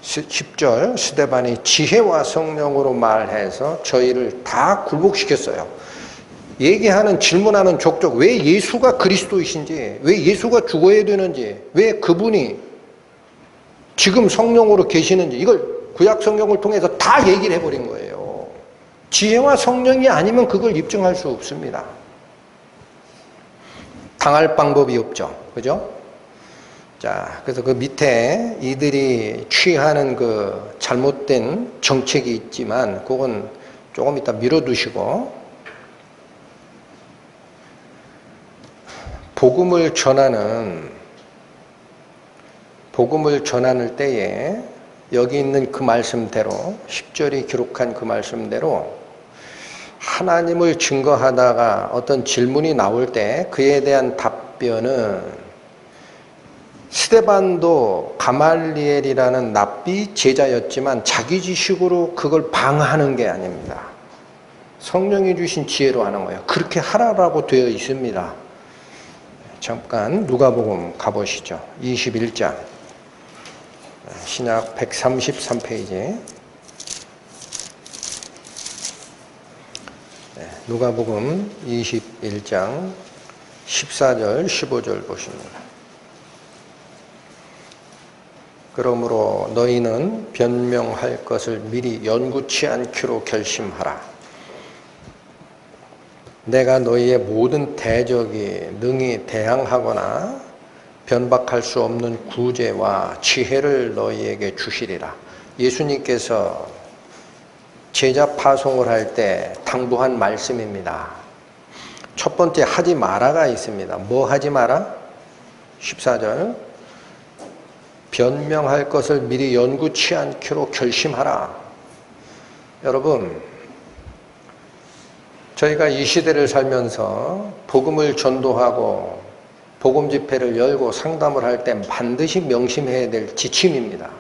10절, 스데반이 지혜와 성령으로 말해서 저희를 다 굴복시켰어요. 얘기하는, 질문하는 족족, 왜 예수가 그리스도이신지, 왜 예수가 죽어야 되는지, 왜 그분이 지금 성령으로 계시는지, 이걸 구약 성경을 통해서 다 얘기를 해버린 거예요. 지혜와 성령이 아니면 그걸 입증할 수 없습니다. 당할 방법이 없죠. 그죠? 자, 그래서 그 밑에 이들이 취하는 그 잘못된 정책이 있지만 그건 조금 이따 미뤄두시고, 복음을 전하는 때에 여기 있는 그 말씀대로 10절이 기록한 그 말씀대로 하나님을 증거하다가 어떤 질문이 나올 때 그에 대한 답변은, 스데반도 가말리엘이라는 랍비 제자였지만 자기 지식으로 그걸 방어하는 게 아닙니다. 성령이 주신 지혜로 하는 거예요. 그렇게 하라고 되어 있습니다. 잠깐 누가복음 가보시죠. 21장 신약 133페이지 누가복음 21장 14절 15절 보십니다. 그러므로 너희는 변명할 것을 미리 연구치 않기로 결심하라. 내가 너희의 모든 대적이 능히 대항하거나 변박할 수 없는 구제와 지혜를 너희에게 주시리라. 예수님께서 제자 파송을 할 때 당부한 말씀입니다. 첫 번째 하지 마라가 있습니다. 뭐 하지 마라? 14절 변명할 것을 미리 연구치 않기로 결심하라. 여러분, 저희가 이 시대를 살면서 복음을 전도하고 복음 집회를 열고 상담을 할 때 반드시 명심해야 될 지침입니다.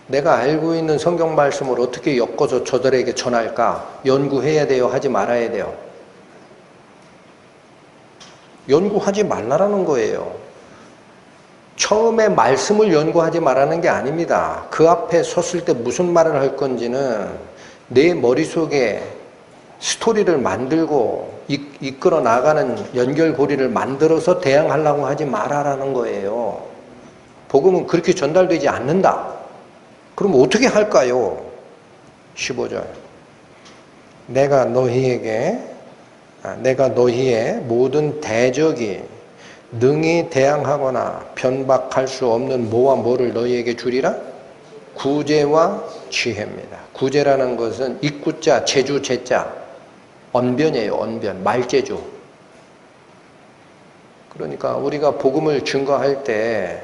내가 알고 있는 성경 말씀을 어떻게 엮어서 저들에게 전할까? 연구해야 돼요? 하지 말아야 돼요? 연구하지 말라라는 거예요. 처음에 말씀을 연구하지 말라는 게 아닙니다. 그 앞에 섰을 때 무슨 말을 할 건지는 내 머릿속에 스토리를 만들고 이끌어 나가는 연결고리를 만들어서 대항하려고 하지 말아라는 거예요. 복음은 그렇게 전달되지 않는다. 그럼 어떻게 할까요? 15절 내가 너희에게 내가 너희의 모든 대적이 능히 대항하거나 변박할 수 없는 뭐와 뭐를 너희에게 주리라? 구제와 지혜입니다. 구제라는 것은 입구자, 제주, 제자, 언변이에요. 언변, 말제주. 그러니까 우리가 복음을 증거할 때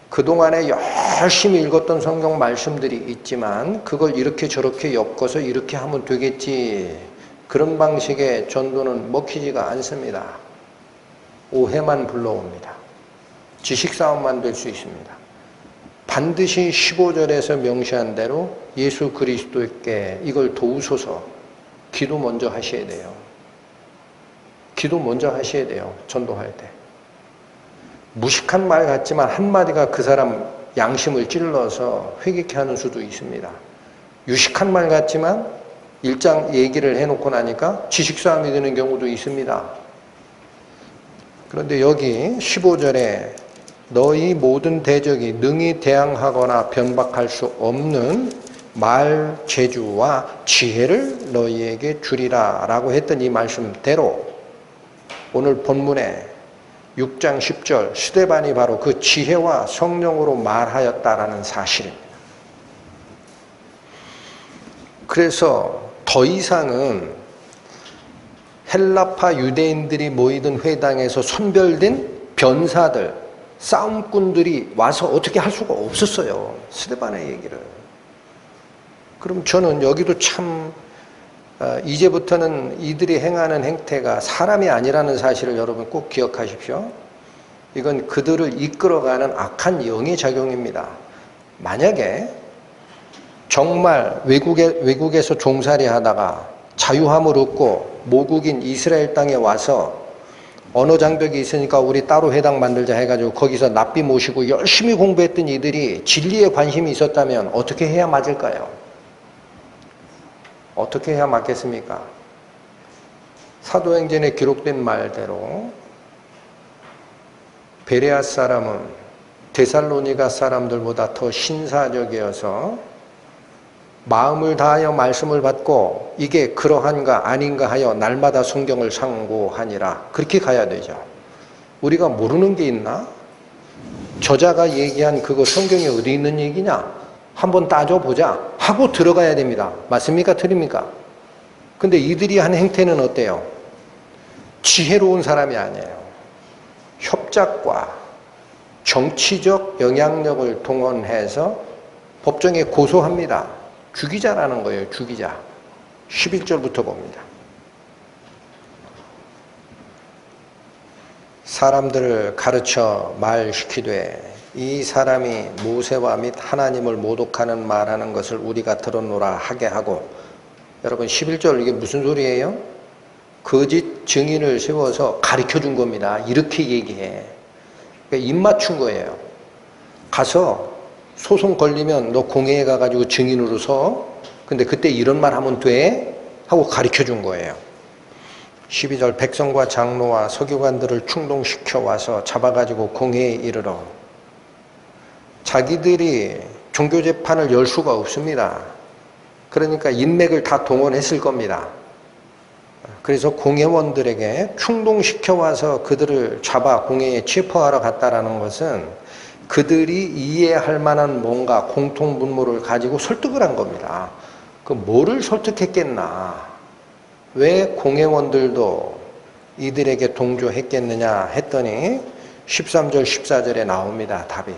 그동안에 열심히 읽었던 성경 말씀들이 있지만 그걸 이렇게 저렇게 엮어서 이렇게 하면 되겠지. 그런 방식의 전도는 먹히지가 않습니다. 오해만 불러옵니다. 지식싸움만 될 수 있습니다. 반드시 15절에서 명시한 대로 예수 그리스도께 이걸 도우소서 기도 먼저 하셔야 돼요. 기도 먼저 하셔야 돼요. 전도할 때. 무식한 말 같지만 한마디가 그 사람 양심을 찔러서 회개케 하는 수도 있습니다. 유식한 말 같지만 일장 얘기를 해놓고 나니까 지식싸움이 되는 경우도 있습니다. 그런데 여기 15절에 너희 모든 대적이 능히 대항하거나 변박할 수 없는 말, 재주와 지혜를 너희에게 주리라 라고 했던 이 말씀대로 오늘 본문에 6장 10절 스데반이 바로 그 지혜와 성령으로 말하였다라는 사실입니다. 그래서 더 이상은 헬라파 유대인들이 모이던 회당에서 선별된 변사들, 싸움꾼들이 와서 어떻게 할 수가 없었어요. 스데반의 얘기를. 그럼 저는 여기도 참 이제부터는 이들이 행하는 행태가 사람이 아니라는 사실을 여러분 꼭 기억하십시오. 이건 그들을 이끌어가는 악한 영의 작용입니다. 만약에 정말 외국에서 종살이 하다가 자유함을 얻고 모국인 이스라엘 땅에 와서 언어 장벽이 있으니까 우리 따로 회당 만들자 해가지고 거기서 납비 모시고 열심히 공부했던 이들이 진리에 관심이 있었다면 어떻게 해야 맞을까요? 어떻게 해야 맞겠습니까? 사도행전에 기록된 말대로 베레아 사람은 데살로니가 사람들보다 더 신사적이어서 마음을 다하여 말씀을 받고 이게 그러한가 아닌가 하여 날마다 성경을 상고하니라. 그렇게 가야 되죠. 우리가 모르는 게 있나? 저자가 얘기한 그거 성경에 어디 있는 얘기냐? 한번 따져보자 하고 들어가야 됩니다. 맞습니까? 틀립니까? 근데 이들이 한 행태는 어때요? 지혜로운 사람이 아니에요. 협작과 정치적 영향력을 동원해서 법정에 고소합니다. 주기자라는 거예요. 주기자. 11절부터 봅니다. 사람들을 가르쳐 말시키되 이 사람이 모세와 및 하나님을 모독하는 말하는 것을 우리가 들었노라 하게 하고, 여러분 11절 이게 무슨 소리예요? 거짓 증인을 세워서 가르쳐 준 겁니다. 이렇게 얘기해. 그러니까 입 맞춘 거예요. 가서 소송 걸리면 너 공회에 가가지고 증인으로 서. 근데 그때 이런 말 하면 돼? 하고 가르쳐 준 거예요. 12절 백성과 장로와 서기관들을 충동시켜 와서 잡아가지고 공회에 이르러. 자기들이 종교재판을 열 수가 없습니다. 그러니까 인맥을 다 동원했을 겁니다. 그래서 공회원들에게 충동시켜 와서 그들을 잡아 공회에 체포하러 갔다라는 것은 그들이 이해할 만한 뭔가 공통분모를 가지고 설득을 한 겁니다. 그 뭐를 설득했겠나? 왜 공회원들도 이들에게 동조했겠느냐 했더니 13절 14절에 나옵니다. 답이.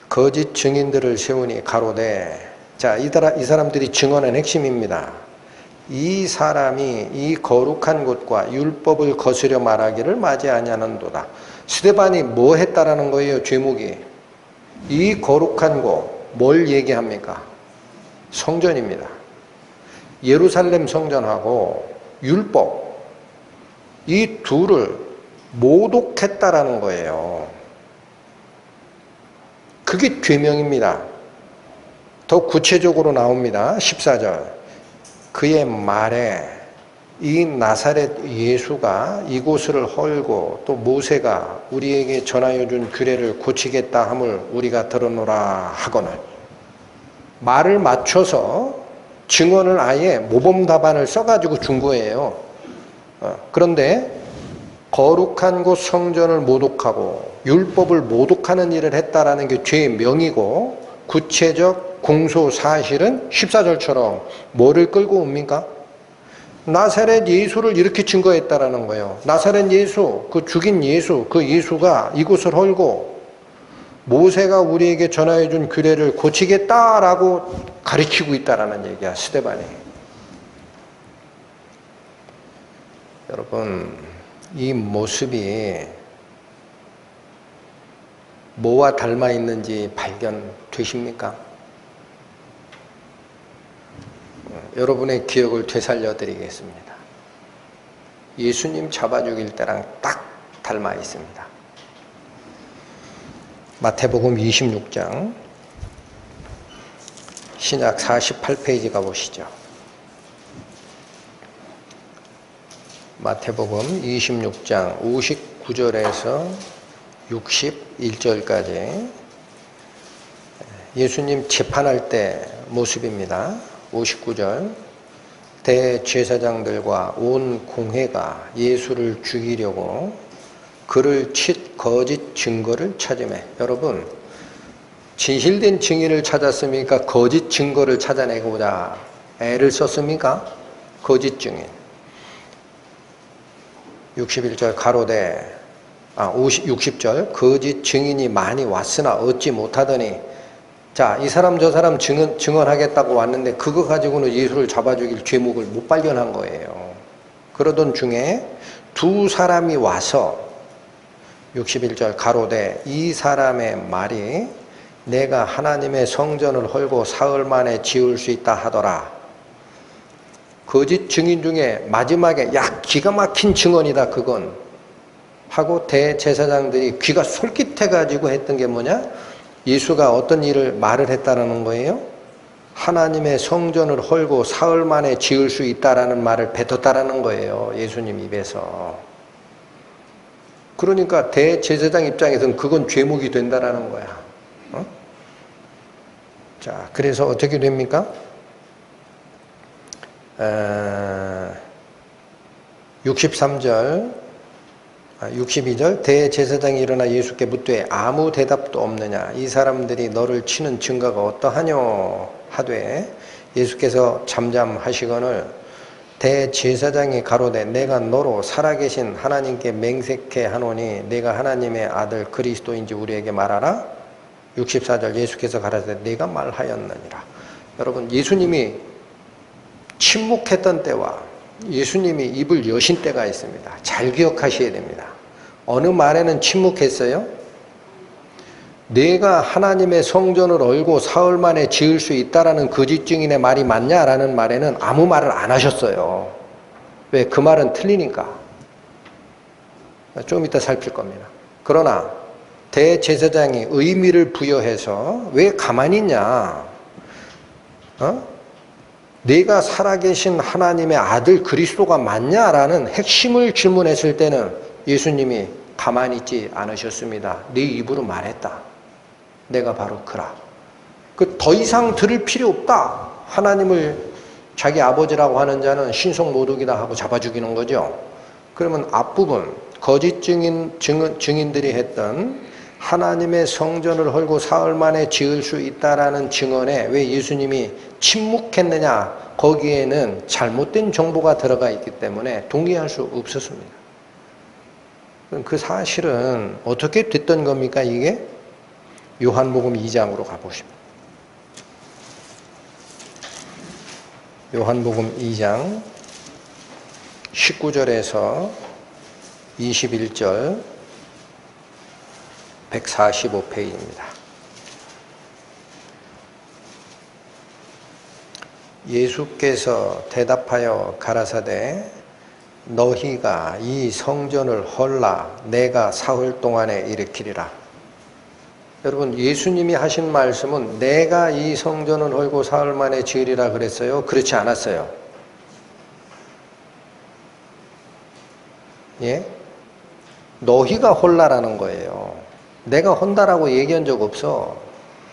거짓 증인들을 세우니 가로되. 자, 이 사람들이 증언한 핵심입니다. 이 사람이 이 거룩한 곳과 율법을 거스려 말하기를 맞이 아니하는도다. 스데반이 뭐 했다라는 거예요? 제목이. 이 거룩한 곳, 뭘 얘기합니까? 성전입니다. 예루살렘 성전하고 율법, 이 둘을 모독했다라는 거예요. 그게 죄명입니다. 더 구체적으로 나옵니다. 14절. 그의 말에 이 나사렛 예수가 이곳을 헐고 또 모세가 우리에게 전하여 준 규례를 고치겠다 함을 우리가 들었노라 하거늘. 말을 맞춰서 증언을 아예 모범 답안을 써가지고 준 거예요. 그런데 거룩한 곳 성전을 모독하고 율법을 모독하는 일을 했다라는 게 죄의 명이고, 구체적 공소 사실은 14절처럼 뭐를 끌고 옵니까? 나사렛 예수를 이렇게 증거했다라는 거예요. 나사렛 예수, 그 죽인 예수, 그 예수가 이곳을 헐고 모세가 우리에게 전하여 준 규례를 고치겠다라고 가르치고 있다라는 얘기야, 스데반이. 여러분, 이 모습이 뭐와 닮아 있는지 발견되십니까? 여러분의 기억을 되살려 드리겠습니다. 예수님 잡아 죽일 때랑 딱 닮아 있습니다. 마태복음 26장 신약 48페이지 가보시죠. 마태복음 26장 59절에서 61절까지 예수님 재판할 때 모습입니다. 59절, 대제사장들과 온 공회가 예수를 죽이려고 그를 칫 거짓 증거를 찾으매. 여러분, 진실된 증인을 찾았습니까? 거짓 증거를 찾아내고자 애를 썼습니까? 거짓 증인. 61절 가로되 60절 거짓 증인이 많이 왔으나 얻지 못하더니, 자, 이 사람 저 사람 증언하겠다고 왔는데 그거 가지고는 예수를 잡아 죽일 죄목을 못 발견한 거예요. 그러던 중에 두 사람이 와서 61절 가로되 이 사람의 말이 내가 하나님의 성전을 헐고 사흘 만에 지을 수 있다 하더라. 거짓 증인 중에 마지막에 야, 기가 막힌 증언이다 그건 하고 대제사장들이 귀가 솔깃해가지고 했던 게 뭐냐? 예수가 어떤 말을 했다라는 거예요? 하나님의 성전을 헐고 사흘 만에 지을 수 있다라는 말을 뱉었다라는 거예요, 예수님 입에서. 그러니까 대제사장 입장에서는 그건 죄목이 된다라는 거야. 자, 그래서 어떻게 됩니까? 62절 대제사장이 일어나 예수께 묻되 아무 대답도 없느냐? 이 사람들이 너를 치는 증거가 어떠하뇨? 하되 예수께서 잠잠하시거늘 대제사장이 가로되 내가 너로 살아계신 하나님께 맹세케 하노니 내가 하나님의 아들 그리스도인지 우리에게 말하라. 64절 예수께서 가라사대 내가 말하였느니라. 여러분, 예수님이 침묵했던 때와 예수님이 입을 여신 때가 있습니다. 잘 기억하셔야 됩니다. 어느 말에는 침묵했어요? 내가 하나님의 성전을 얼고 사흘 만에 지을 수 있다라는 거짓 증인의 말이 맞냐라는 말에는 아무 말을 안 하셨어요. 왜? 그 말은 틀리니까. 좀 이따 살필 겁니다. 그러나 대제사장이 의미를 부여해서 왜 가만히 있냐? 내가 살아계신 하나님의 아들 그리스도가 맞냐라는 핵심을 질문했을 때는 예수님이 가만히 있지 않으셨습니다. 네 입으로 말했다. 내가 바로 그라. 더 이상 들을 필요 없다. 하나님을 자기 아버지라고 하는 자는 신성모독이다 하고 잡아 죽이는 거죠. 그러면 앞부분 거짓 증인들이 했던 하나님의 성전을 헐고 사흘 만에 지을 수 있다라는 증언에 왜 예수님이 침묵했느냐? 거기에는 잘못된 정보가 들어가 있기 때문에 동의할 수 없었습니다. 그 사실은 어떻게 됐던 겁니까? 이게 요한복음 2장으로 가보십니다. 요한복음 2장 19절에서 21절 145페이지입니다. 예수께서 대답하여 가라사대 너희가 이 성전을 헐라 내가 사흘 동안에 일으키리라. 여러분, 예수님이 하신 말씀은 내가 이 성전을 헐고 사흘 만에 지으리라 그랬어요? 그렇지 않았어요? 예? 너희가 헐라라는 거예요. 내가 헌다라고 얘기한 적 없어.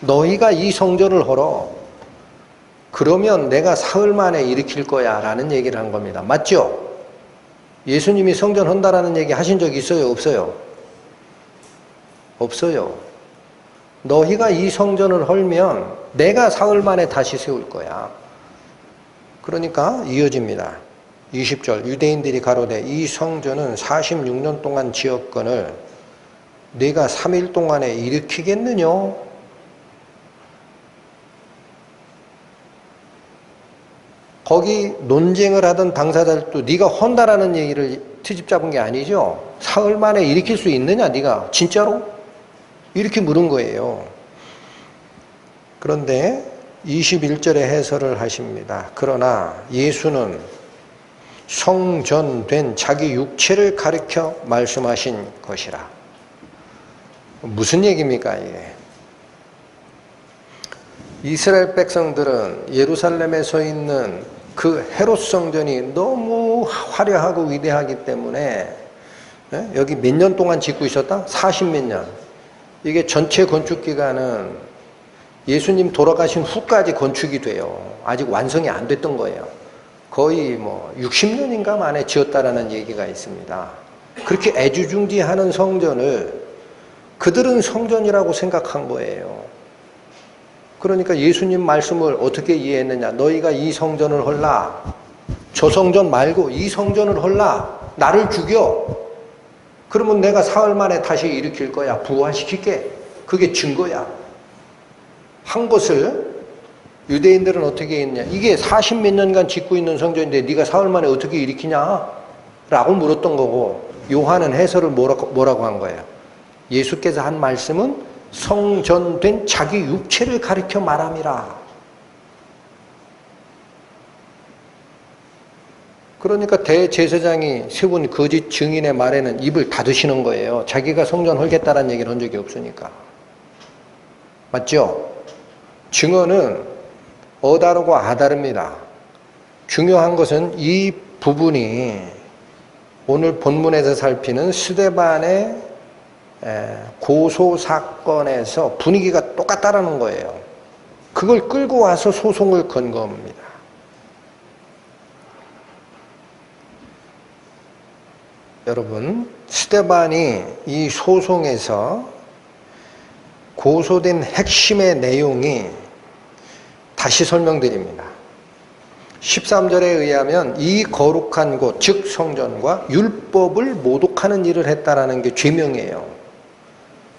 너희가 이 성전을 헐어. 그러면 내가 사흘 만에 일으킬 거야 라는 얘기를 한 겁니다. 맞죠? 예수님이 성전 헌다라는 얘기 하신 적 있어요? 없어요? 없어요. 너희가 이 성전을 헐면 내가 사흘 만에 다시 세울 거야. 그러니까 이어집니다. 20절 유대인들이 가로되 이 성전은 46년 동안 지었거늘 네가 3일 동안에 일으키겠느냐? 거기 논쟁을 하던 당사자들도 네가 헌다라는 얘기를 트집 잡은 게 아니죠. 사흘 만에 일으킬 수 있느냐 네가 진짜로? 이렇게 물은 거예요. 그런데 21절에 해설을 하십니다. 그러나 예수는 성전된 자기 육체를 가리켜 말씀하신 것이라. 무슨 얘기입니까 이게? 이스라엘 백성들은 예루살렘에 서 있는 그 헤롯 성전이 너무 화려하고 위대하기 때문에 여기 몇 년 동안 짓고 있었다? 40몇 년. 이게 전체 건축 기간은 예수님 돌아가신 후까지 건축이 돼요. 아직 완성이 안 됐던 거예요. 거의 60년인가 만에 지었다라는 얘기가 있습니다. 그렇게 애지중지하는 성전을 그들은 성전이라고 생각한 거예요. 그러니까 예수님 말씀을 어떻게 이해했느냐. 너희가 이 성전을 헐라. 저 성전 말고 이 성전을 헐라. 나를 죽여. 그러면 내가 사흘 만에 다시 일으킬 거야. 부활시킬게. 그게 증거야. 한 것을 유대인들은 어떻게 했냐. 이게 40몇 년간 짓고 있는 성전인데 네가 사흘 만에 어떻게 일으키냐? 라고 물었던 거고 요한은 해설을 뭐라고 한 거예요. 예수께서 한 말씀은 성전된 자기 육체를 가리켜 말함이라. 그러니까 대제사장이 세운 거짓 증인의 말에는 입을 닫으시는 거예요. 자기가 성전 헐겠다는 얘기를 한 적이 없으니까. 맞죠? 증언은 어다르고 아다릅니다. 중요한 것은 이 부분이 오늘 본문에서 살피는 스데반의 고소 사건에서 분위기가 똑같다라는 거예요. 그걸 끌고 와서 소송을 건 겁니다. 여러분, 스데반이 이 소송에서 고소된 핵심의 내용이 다시 설명드립니다. 13절에 의하면 이 거룩한 곳, 즉 성전과 율법을 모독하는 일을 했다라는 게 죄명이에요.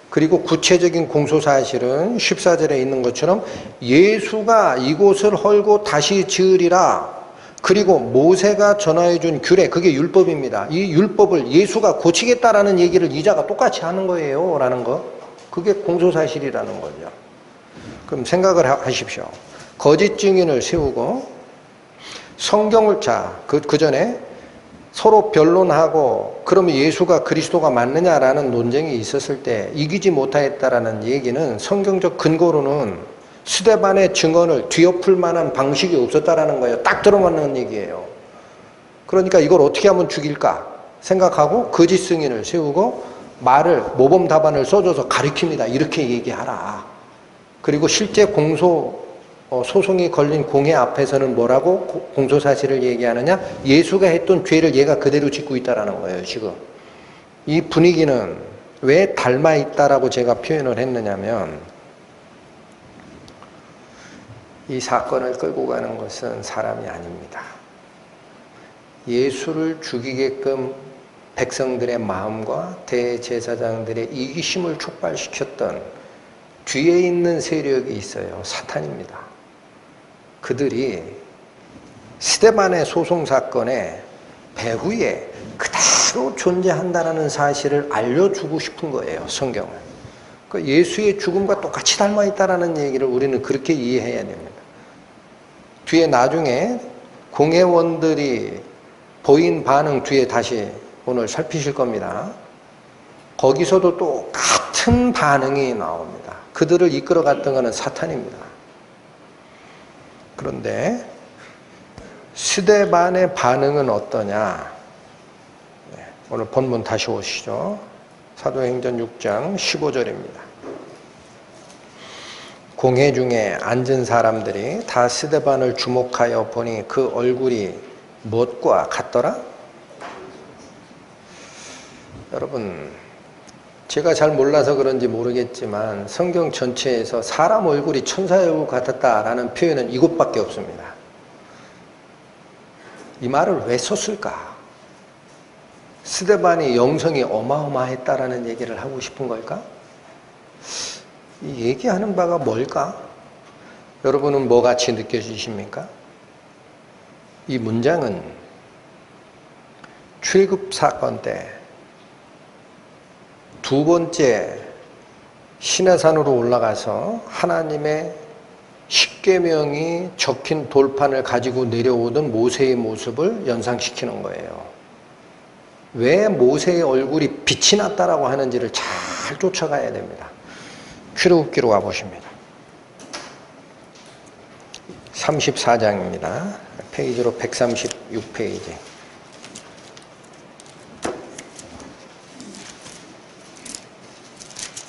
그리고 구체적인 공소사실은 14절에 있는 것처럼 예수가 이곳을 헐고 다시 지으리라. 그리고 모세가 전하해 준 규례, 그게 율법입니다. 이 율법을 예수가 고치겠다라는 얘기를 이자가 똑같이 하는 거예요. 라는 거. 그게 공소사실이라는 거죠. 그럼 생각을 하십시오. 거짓 증인을 세우고 성경을 그 전에 서로 변론하고 그러면 예수가 그리스도가 맞느냐라는 논쟁이 있었을 때 이기지 못하였다라는 얘기는 성경적 근거로는 스데반의 증언을 뒤엎을 만한 방식이 없었다라는 거예요. 딱 들어맞는 얘기예요. 그러니까 이걸 어떻게 하면 죽일까 생각하고 거짓 증인을 세우고 말을 모범 답안을 써줘서 가리킵니다. 이렇게 얘기하라. 그리고 실제 소송이 걸린 공회 앞에서는 뭐라고 공소사실을 얘기하느냐? 예수가 했던 죄를 얘가 그대로 짓고 있다라는 거예요, 지금. 이 분위기는 왜 닮아 있다라고 제가 표현을 했느냐면, 이 사건을 끌고 가는 것은 사람이 아닙니다. 예수를 죽이게끔 백성들의 마음과 대제사장들의 이기심을 촉발시켰던 뒤에 있는 세력이 있어요. 사탄입니다. 그들이 스데반의 소송사건의 배후에 그대로 존재한다는 사실을 알려주고 싶은 거예요. 성경을. 그러니까 예수의 죽음과 똑같이 닮아있다는 얘기를 우리는 그렇게 이해해야 됩니다. 뒤에 나중에 공회원들이 보인 반응 뒤에 다시 오늘 살피실 겁니다. 거기서도 똑같은 반응이 나옵니다. 그들을 이끌어갔던 것은 사탄입니다. 그런데 스데반의 반응은 어떠냐? 오늘 본문 다시 오시죠. 사도행전 6장 15절입니다. 공회 중에 앉은 사람들이 다 스데반을 주목하여 보니 그 얼굴이 무엇과 같더라? 여러분, 제가 잘 몰라서 그런지 모르겠지만 성경 전체에서 사람 얼굴이 천사의 얼굴 같았다라는 표현은 이곳밖에 없습니다. 이 말을 왜 썼을까? 스데반이 영성이 어마어마했다라는 얘기를 하고 싶은 걸까? 이 얘기하는 바가 뭘까? 여러분은 뭐같이 느껴지십니까? 이 문장은 출애굽 사건 때 두 번째 시내산으로 올라가서 하나님의 십계명이 적힌 돌판을 가지고 내려오던 모세의 모습을 연상시키는 거예요. 왜 모세의 얼굴이 빛이 났다라고 하는지를 잘 쫓아가야 됩니다. 출애굽기로 가보십니다. 34장입니다. 페이지로 136페이지.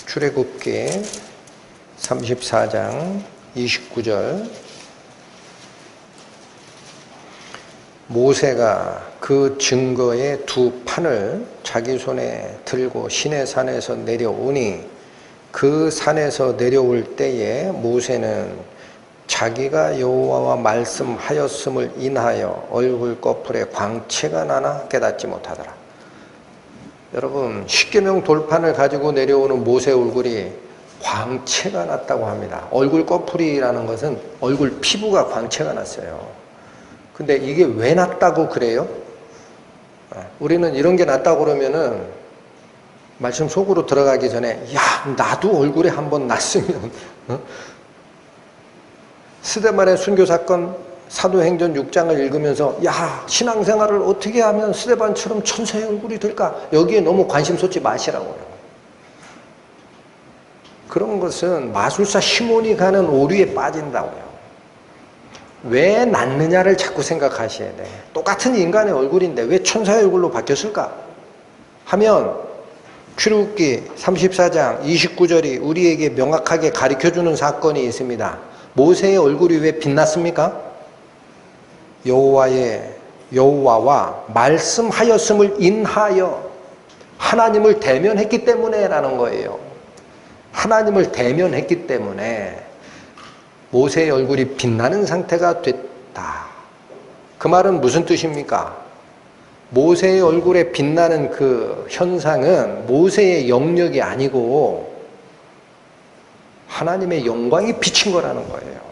출애굽기 34장 29절. 모세가 그 증거의 두 판을 자기 손에 들고 시내산에서 내려오니 그 산에서 내려올 때에 모세는 자기가 여호와와 말씀하였음을 인하여 얼굴 꺼풀에 광채가 나나 깨닫지 못하더라. 여러분, 십계명 돌판을 가지고 내려오는 모세 얼굴이 광채가 났다고 합니다. 얼굴 꺼풀이라는 것은 얼굴 피부가 광채가 났어요. 근데 이게 왜 났다고 그래요? 우리는 이런 게 났다고 그러면은 말씀 속으로 들어가기 전에 야, 나도 얼굴에 한번 났으면 스데반의 순교 사건 사도행전 6장을 읽으면서 야, 신앙생활을 어떻게 하면 스데반처럼 천사의 얼굴이 될까? 여기에 너무 관심 쏟지 마시라고요. 그런 것은 마술사 시몬이 가는 오류에 빠진다고요. 왜 낫느냐를 자꾸 생각하셔야 돼. 똑같은 인간의 얼굴인데 왜 천사의 얼굴로 바뀌었을까? 하면 출애굽기 34장 29절이 우리에게 명확하게 가르쳐주는 사건이 있습니다. 모세의 얼굴이 왜 빛났습니까? 여호와와 말씀하였음을 인하여 하나님을 대면했기 때문에 라는 거예요. 하나님을 대면했기 때문에 모세의 얼굴이 빛나는 상태가 됐다. 그 말은 무슨 뜻입니까? 모세의 얼굴에 빛나는 그 현상은 모세의 영역이 아니고 하나님의 영광이 비친 거라는 거예요.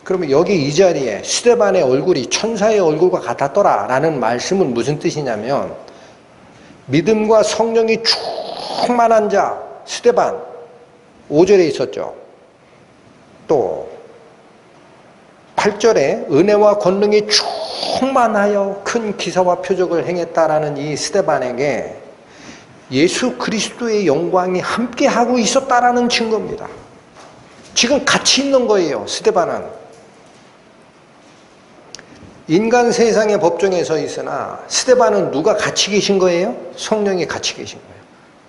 그러면 여기 이 자리에 스데반의 얼굴이 천사의 얼굴과 같았더라 라는 말씀은 무슨 뜻이냐면 믿음과 성령이 충만한 자 스데반 5절에 있었죠. 또 8절에 은혜와 권능이 충만하여 큰 기사와 표적을 행했다라는 이 스데반에게 예수 그리스도의 영광이 함께하고 있었다라는 증거입니다. 지금 같이 있는 거예요. 스데반은 인간 세상의 법정에 서 있으나 스데반은 누가 같이 계신 거예요? 성령이 같이 계신 거예요.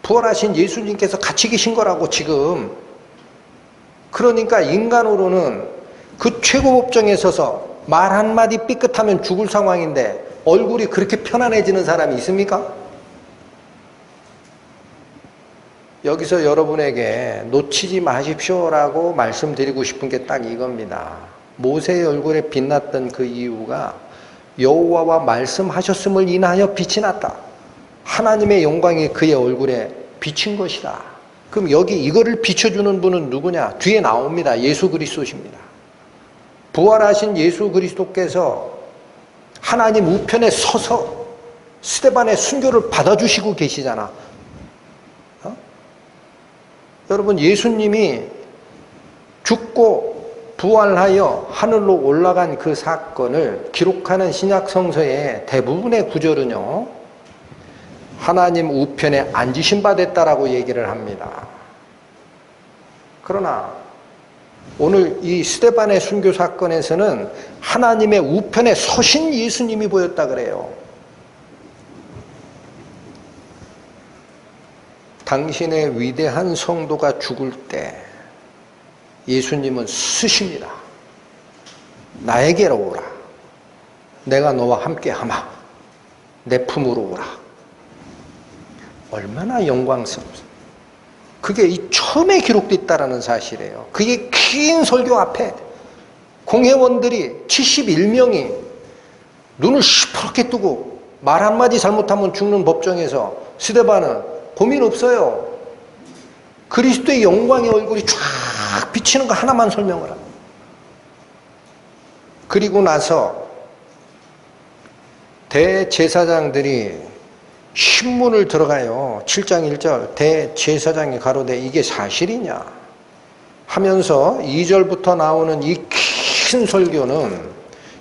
부활하신 예수님께서 같이 계신 거라고 지금. 그러니까 인간으로는 그 최고 법정에 서서 말 한마디 삐끗하면 죽을 상황인데 얼굴이 그렇게 편안해지는 사람이 있습니까? 여기서 여러분에게 놓치지 마십시오라고 말씀드리고 싶은 게 딱 이겁니다. 모세의 얼굴에 빛났던 그 이유가 여호와와 말씀하셨음을 인하여 빛이 났다. 하나님의 영광이 그의 얼굴에 비친 것이다. 그럼 여기 이거를 비춰주는 분은 누구냐? 뒤에 나옵니다. 예수 그리스도십니다. 부활하신 예수 그리스도께서 하나님 우편에 서서 스데반의 순교를 받아주시고 계시잖아. 여러분, 예수님이 죽고 부활하여 하늘로 올라간 그 사건을 기록하는 신약 성서의 대부분의 구절은요, 하나님 우편에 앉으신 바 됐다라고 얘기를 합니다. 그러나 오늘 이 스데반의 순교 사건에서는 하나님의 우편에 서신 예수님이 보였다 그래요. 당신의 위대한 성도가 죽을 때 예수님은 쓰십니다. 나에게로 오라. 내가 너와 함께 하마. 내 품으로 오라. 얼마나 영광스럽습니다. 그게 이 처음에 기록됐다라는 사실이에요. 그게 긴 설교 앞에 공회원들이 71명이 눈을 시퍼렇게 뜨고 말 한마디 잘못하면 죽는 법정에서 스데반은 고민 없어요. 그리스도의 영광의 얼굴이 쫙 비치는 거 하나만 설명을 합니다. 그리고 나서 대제사장들이 신문을 들어가요. 7장 1절 대제사장이 가로되 이게 사실이냐 하면서 2절부터 나오는 이 긴 설교는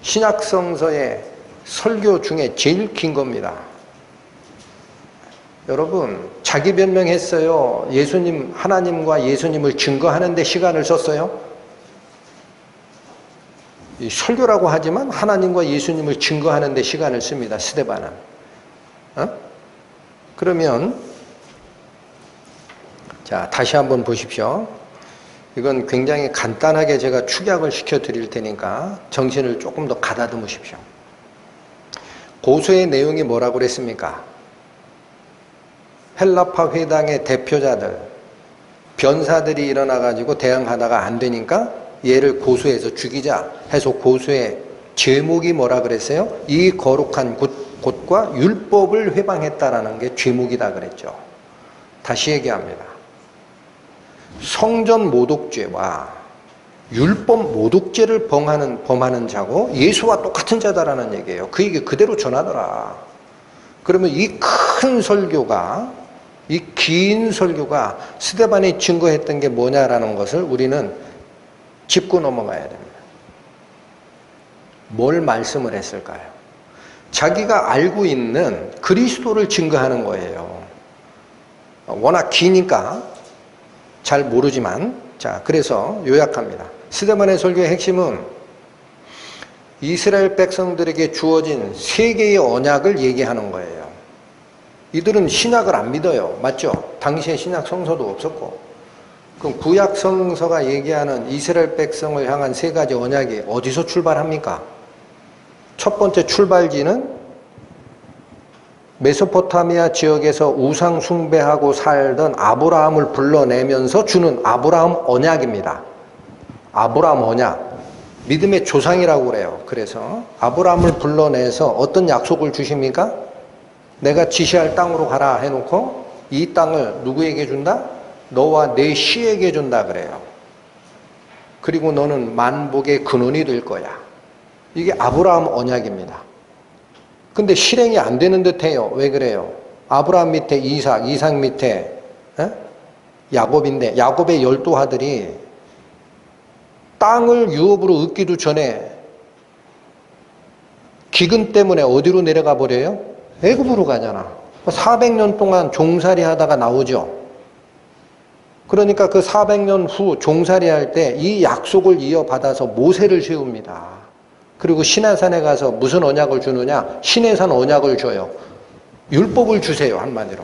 신약성서의 설교 중에 제일 긴 겁니다. 여러분 자기 변명했어요. 예수님, 하나님과 예수님을 증거하는 데 시간을 썼어요. 이 설교라고 하지만 하나님과 예수님을 증거하는 데 시간을 씁니다. 스데반은. 그러면 자 다시 한번 보십시오. 이건 굉장히 간단하게 제가 축약을 시켜 드릴 테니까 정신을 조금 더 가다듬으십시오. 고소의 내용이 뭐라고 그랬습니까? 헬라파 회당의 대표자들, 변사들이 일어나가지고 대항하다가 안 되니까 얘를 고소해서 죽이자 해서 고소의 제목이 뭐라 그랬어요? 이 거룩한 곳과 율법을 회방했다라는 게 제목이다 그랬죠. 다시 얘기합니다. 성전 모독죄와 율법 모독죄를 범하는 자고 예수와 똑같은 자다라는 얘기예요. 그 얘기 그대로 전하더라. 그러면 이 큰 설교가, 이 긴 설교가 스데반이 증거했던 게 뭐냐라는 것을 우리는 짚고 넘어가야 됩니다. 뭘 말씀을 했을까요? 자기가 알고 있는 그리스도를 증거하는 거예요. 워낙 기니까 잘 모르지만, 자, 그래서 요약합니다. 스데반의 설교의 핵심은 이스라엘 백성들에게 주어진 세 개의 언약을 얘기하는 거예요. 이들은 신약을 안 믿어요. 맞죠? 당시에 신약 성서도 없었고. 그럼 구약 성서가 얘기하는 이스라엘 백성을 향한 세 가지 언약이 어디서 출발합니까? 첫 번째 출발지는 메소포타미아 지역에서 우상 숭배하고 살던 아브라함을 불러내면서 주는 아브라함 언약입니다. 아브라함 언약. 믿음의 조상이라고 그래요. 그래서 아브라함을 불러내서 어떤 약속을 주십니까? 내가 지시할 땅으로 가라 해놓고 이 땅을 누구에게 준다? 너와 내 씨에게 준다 그래요. 그리고 너는 만복의 근원이 될 거야. 이게 아브라함 언약입니다. 근데 실행이 안 되는 듯해요. 왜 그래요? 아브라함 밑에 이삭 밑에 야곱인데 야곱의 12아들이 땅을 유업으로 얻기도 전에 기근 때문에 어디로 내려가 버려요? 애굽으로 가잖아. 400년 동안 종살이 하다가 나오죠. 그러니까 그 400년 후 종살이 할 때 이 약속을 이어받아서 모세를 세웁니다. 그리고 시내산에 가서 무슨 언약을 주느냐? 시내산 언약을 줘요. 율법을 주세요, 한마디로.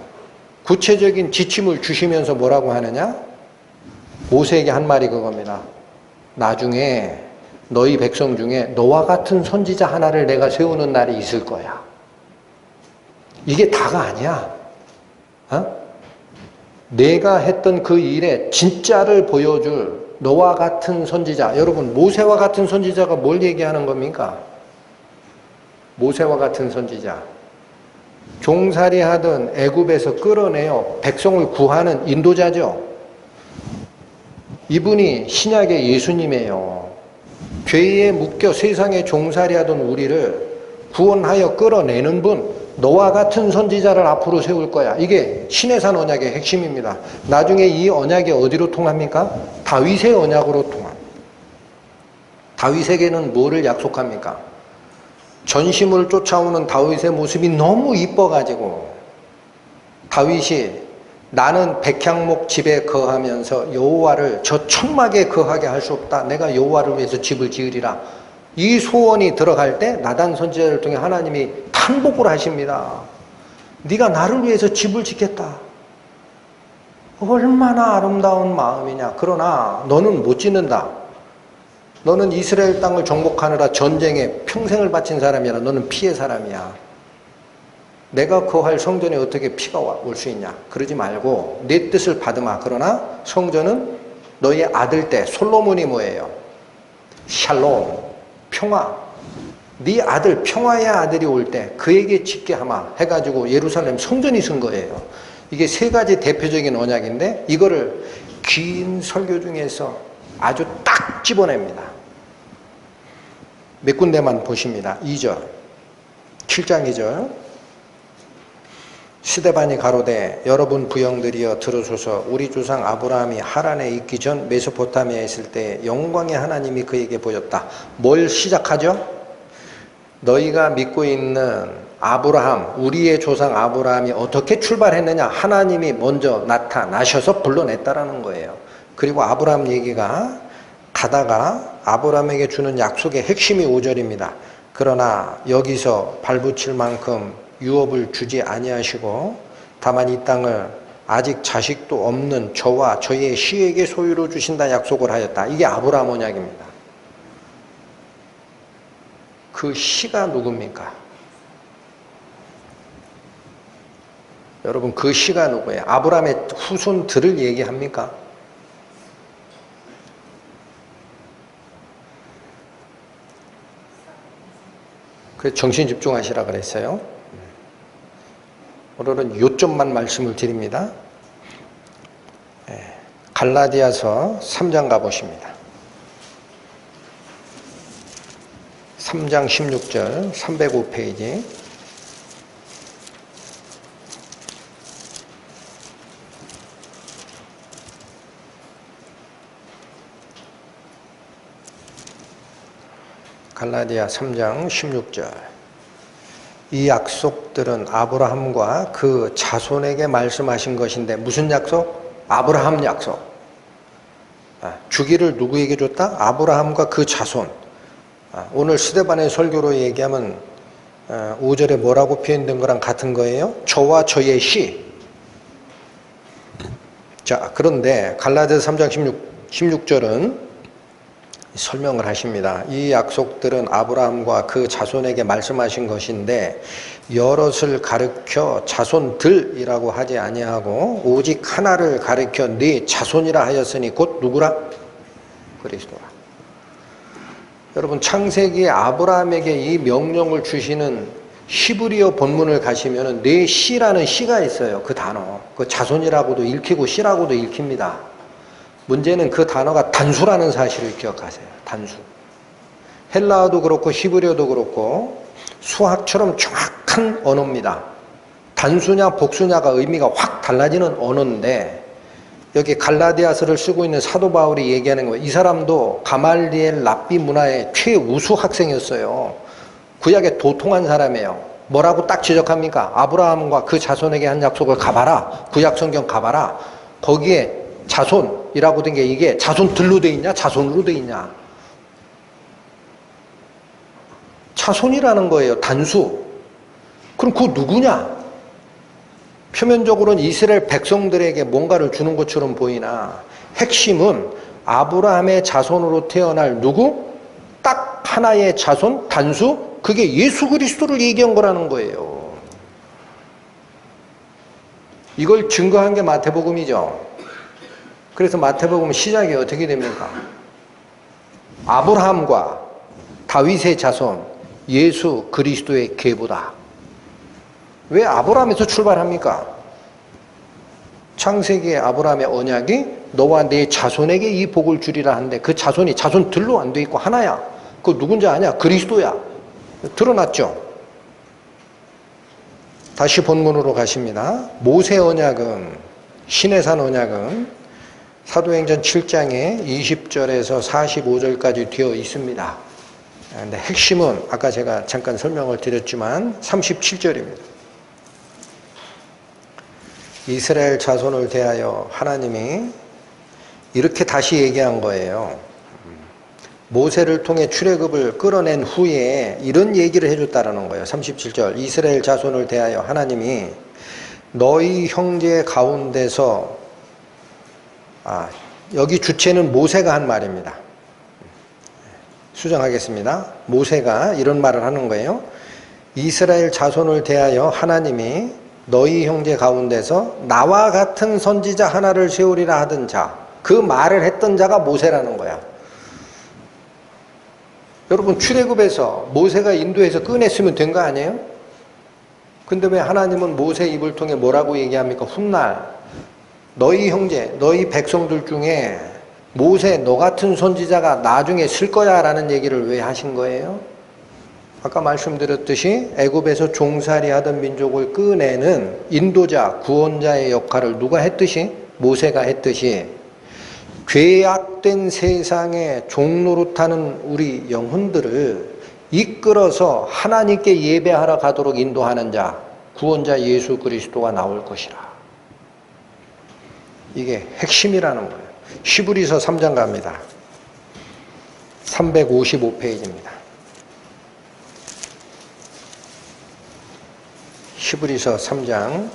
구체적인 지침을 주시면서 뭐라고 하느냐? 모세에게 한 말이 그겁니다. 나중에 너희 백성 중에 너와 같은 선지자 하나를 내가 세우는 날이 있을 거야. 이게 다가 아니야. 내가 했던 그 일에 진짜를 보여줄 너와 같은 선지자. 여러분, 모세와 같은 선지자가 뭘 얘기하는 겁니까? 모세와 같은 선지자. 종살이 하던 애굽에서 끌어내어 백성을 구하는 인도자죠. 이분이 신약의 예수님이에요. 죄에 묶여 세상에 종살이 하던 우리를 구원하여 끌어내는 분, 너와 같은 선지자를 앞으로 세울 거야. 이게 시내산 언약의 핵심입니다. 나중에 이 언약이 어디로 통합니까? 다윗의 언약으로 통합니다. 다윗에게는 뭐를 약속합니까? 전심을 쫓아오는 다윗의 모습이 너무 이뻐가지고 다윗이 나는 백향목 집에 거하면서 여호와를 저 천막에 거하게 할 수 없다. 내가 여호와를 위해서 집을 지으리라. 이 소원이 들어갈 때 나단 선지자를 통해 하나님이 탄복을 하십니다. 네가 나를 위해서 집을 짓겠다. 얼마나 아름다운 마음이냐. 그러나 너는 못 짓는다. 너는 이스라엘 땅을 정복하느라 전쟁에 평생을 바친 사람이라 너는 피해 사람이야. 내가 거할 성전에 어떻게 피가 올 수 있냐. 그러지 말고 내 뜻을 받으마. 그러나 성전은 너의 아들 때 솔로몬이 뭐예요? 샬롬, 평화. 네 아들, 평화의 아들이 올 때 그에게 짓게 하마 해가지고 예루살렘 성전이 쓴 거예요. 이게 세 가지 대표적인 언약인데 이거를 긴 설교 중에서 아주 딱 집어냅니다. 몇 군데만 보십니다. 2절, 7장 2절. 스데반이 가로되 여러분 부형들이여 들으소서. 우리 조상 아브라함이 하란에 있기 전 메소포타미아에 있을 때 영광의 하나님이 그에게 보였다. 뭘 시작하죠? 너희가 믿고 있는 아브라함, 우리의 조상 아브라함이 어떻게 출발했느냐? 하나님이 먼저 나타나셔서 불러냈다라는 거예요. 그리고 아브라함 얘기가 가다가 아브라함에게 주는 약속의 핵심이 5절입니다. 그러나 여기서 발붙일 만큼 유업을 주지 아니하시고 다만 이 땅을 아직 자식도 없는 저와 저의 씨에게 소유로 주신다 약속을 하였다. 이게 아브라함 언약입니다. 그 씨가 누굽니까? 여러분 그 씨가 누구예요? 아브라함의 후손들을 얘기합니까? 그래서 정신 집중하시라 그랬어요. 오늘은 요점만 말씀을 드립니다. 갈라디아서 3장 가보십니다. 3장 16절 305페이지. 갈라디아 3장 16절. 이 약속들은 아브라함과 그 자손에게 말씀하신 것인데 무슨 약속? 아브라함 약속. 주기를 누구에게 줬다? 아브라함과 그 자손. 오늘 스데반의 설교로 얘기하면 5절에 뭐라고 표현된 거랑 같은 거예요? 저와 저의 씨. 자, 그런데 갈라디아서 3장 16절은 설명을 하십니다. 이 약속들은 아브라함과 그 자손에게 말씀하신 것인데 여럿을 가르켜 자손들이라고 하지 아니하고 오직 하나를 가르켜 네 자손이라 하였으니 곧 누구라? 그리스도라. 여러분 창세기에 아브라함에게 이 명령을 주시는 히브리어 본문을 가시면 네 씨라는 씨가 있어요. 그 단어. 그 자손이라고도 읽히고 씨라고도 읽힙니다. 문제는 그 단어가 단수라는 사실을 기억하세요. 단수. 헬라어도 그렇고 히브리어도 그렇고 수학처럼 정확한 언어입니다. 단수냐 복수냐가 의미가 확 달라지는 언어인데 여기 갈라디아서를 쓰고 있는 사도 바울이 얘기하는 거예요. 이 사람도 가말리엘 랍비 문화의 최우수 학생이었어요. 구약에 도통한 사람이에요. 뭐라고 딱 지적합니까? 아브라함과 그 자손에게 한 약속을 가봐라. 구약 성경 가봐라. 거기에 자손이라고 된 게 이게 자손들로 돼 있냐? 자손으로 돼 있냐? 자손이라는 거예요. 단수. 그럼 그거 누구냐? 표면적으로는 이스라엘 백성들에게 뭔가를 주는 것처럼 보이나 핵심은 아브라함의 자손으로 태어날 누구? 딱 하나의 자손, 단수? 그게 예수 그리스도를 얘기한 거라는 거예요. 이걸 증거한 게 마태복음이죠. 그래서 마태복음 시작이 어떻게 됩니까? 아브라함과 다윗의 자손 예수 그리스도의 계보다. 왜 아브라함에서 출발합니까? 창세기의 아브라함의 언약이 너와 네 자손에게 이 복을 주리라 하는데 그 자손이 자손들로 안 돼 있고 하나야. 그거 누군지 아냐? 그리스도야. 드러났죠? 다시 본문으로 가십니다. 모세 언약은 시내산 언약은 사도행전 7장에 20절에서 45절까지 되어 있습니다. 근데 핵심은 아까 제가 잠깐 설명을 드렸지만 37절입니다. 이스라엘 자손을 대하여 하나님이 이렇게 다시 얘기한 거예요. 모세를 통해 출애굽을 끌어낸 후에 이런 얘기를 해줬다라는 거예요. 37절 이스라엘 자손을 대하여 하나님이 너희 형제 가운데서 여기 주체는 모세가 한 말입니다. 수정하겠습니다. 모세가 이런 말을 하는 거예요. 이스라엘 자손을 대하여 하나님이 너희 형제 가운데서 나와 같은 선지자 하나를 세우리라 하던 자, 그 말을 했던 자가 모세라는 거야. 여러분, 출애굽에서 모세가 인도에서 꺼냈으면 된 거 아니에요? 근데 왜 하나님은 모세 입을 통해 뭐라고 얘기합니까? 훗날 너희 형제, 너희 백성들 중에 모세 너 같은 선지자가 나중에 쓸 거야 라는 얘기를 왜 하신 거예요? 아까 말씀드렸듯이 애굽에서 종살이 하던 민족을 꺼내는 인도자, 구원자의 역할을 누가 했듯이? 모세가 했듯이 죄악된 세상에 종노릇하는 우리 영혼들을 이끌어서 하나님께 예배하러 가도록 인도하는 자, 구원자 예수 그리스도가 나올 것이라. 이게 핵심이라는 거예요. 히브리서 3장 갑니다. 355페이지입니다. 히브리서 3장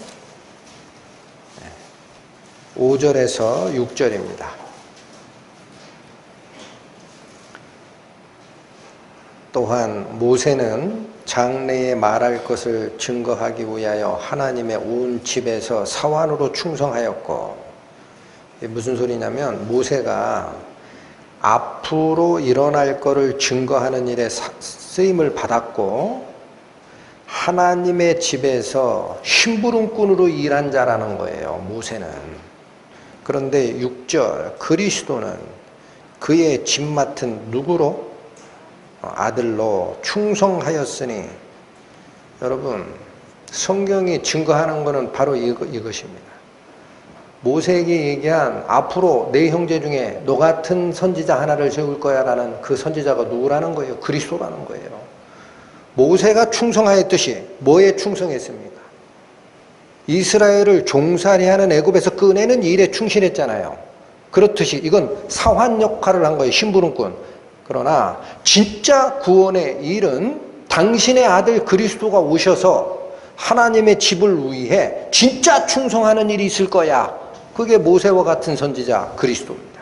5절에서 6절입니다. 또한 모세는 장래에 말할 것을 증거하기 위하여 하나님의 온 집에서 사환으로 충성하였고, 무슨 소리냐면 모세가 앞으로 일어날 것을 증거하는 일에 쓰임을 받았고 하나님의 집에서 심부름꾼으로 일한 자라는 거예요, 모세는. 그런데 6절, 그리스도는 그의 집 맡은 누구로? 아들로 충성하였으니. 여러분, 성경이 증거하는 것은 바로 이것입니다. 모세에게 얘기한 앞으로 내 형제 중에 너 같은 선지자 하나를 세울 거야 라는 그 선지자가 누구라는 거예요? 그리스도라는 거예요. 모세가 충성하였듯이 뭐에 충성했습니까? 이스라엘을 종살이하는 애굽에서 꺼내는 일에 충실했잖아요. 그렇듯이 이건 사환 역할을 한 거예요, 심부름꾼. 그러나 진짜 구원의 일은 당신의 아들 그리스도가 오셔서 하나님의 집을 위해 진짜 충성하는 일이 있을 거야. 그게 모세와 같은 선지자 그리스도입니다.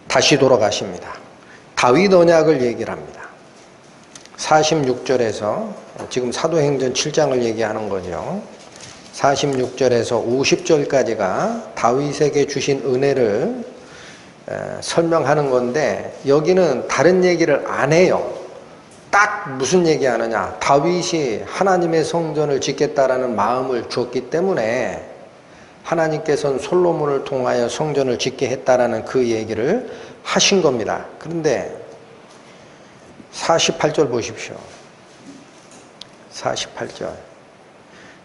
다시 돌아가십니다. 다윗 언약을 얘기를 합니다. 46절에서 지금 사도행전 7장을 얘기하는 거죠. 46절에서 50절까지가 다윗에게 주신 은혜를 설명하는 건데 여기는 다른 얘기를 안 해요. 딱 무슨 얘기하느냐, 다윗이 하나님의 성전을 짓겠다라는 마음을 주었기 때문에 하나님께서는 솔로몬을 통하여 성전을 짓게 했다라는 그 얘기를 하신 겁니다. 그런데 48절 보십시오. 48절.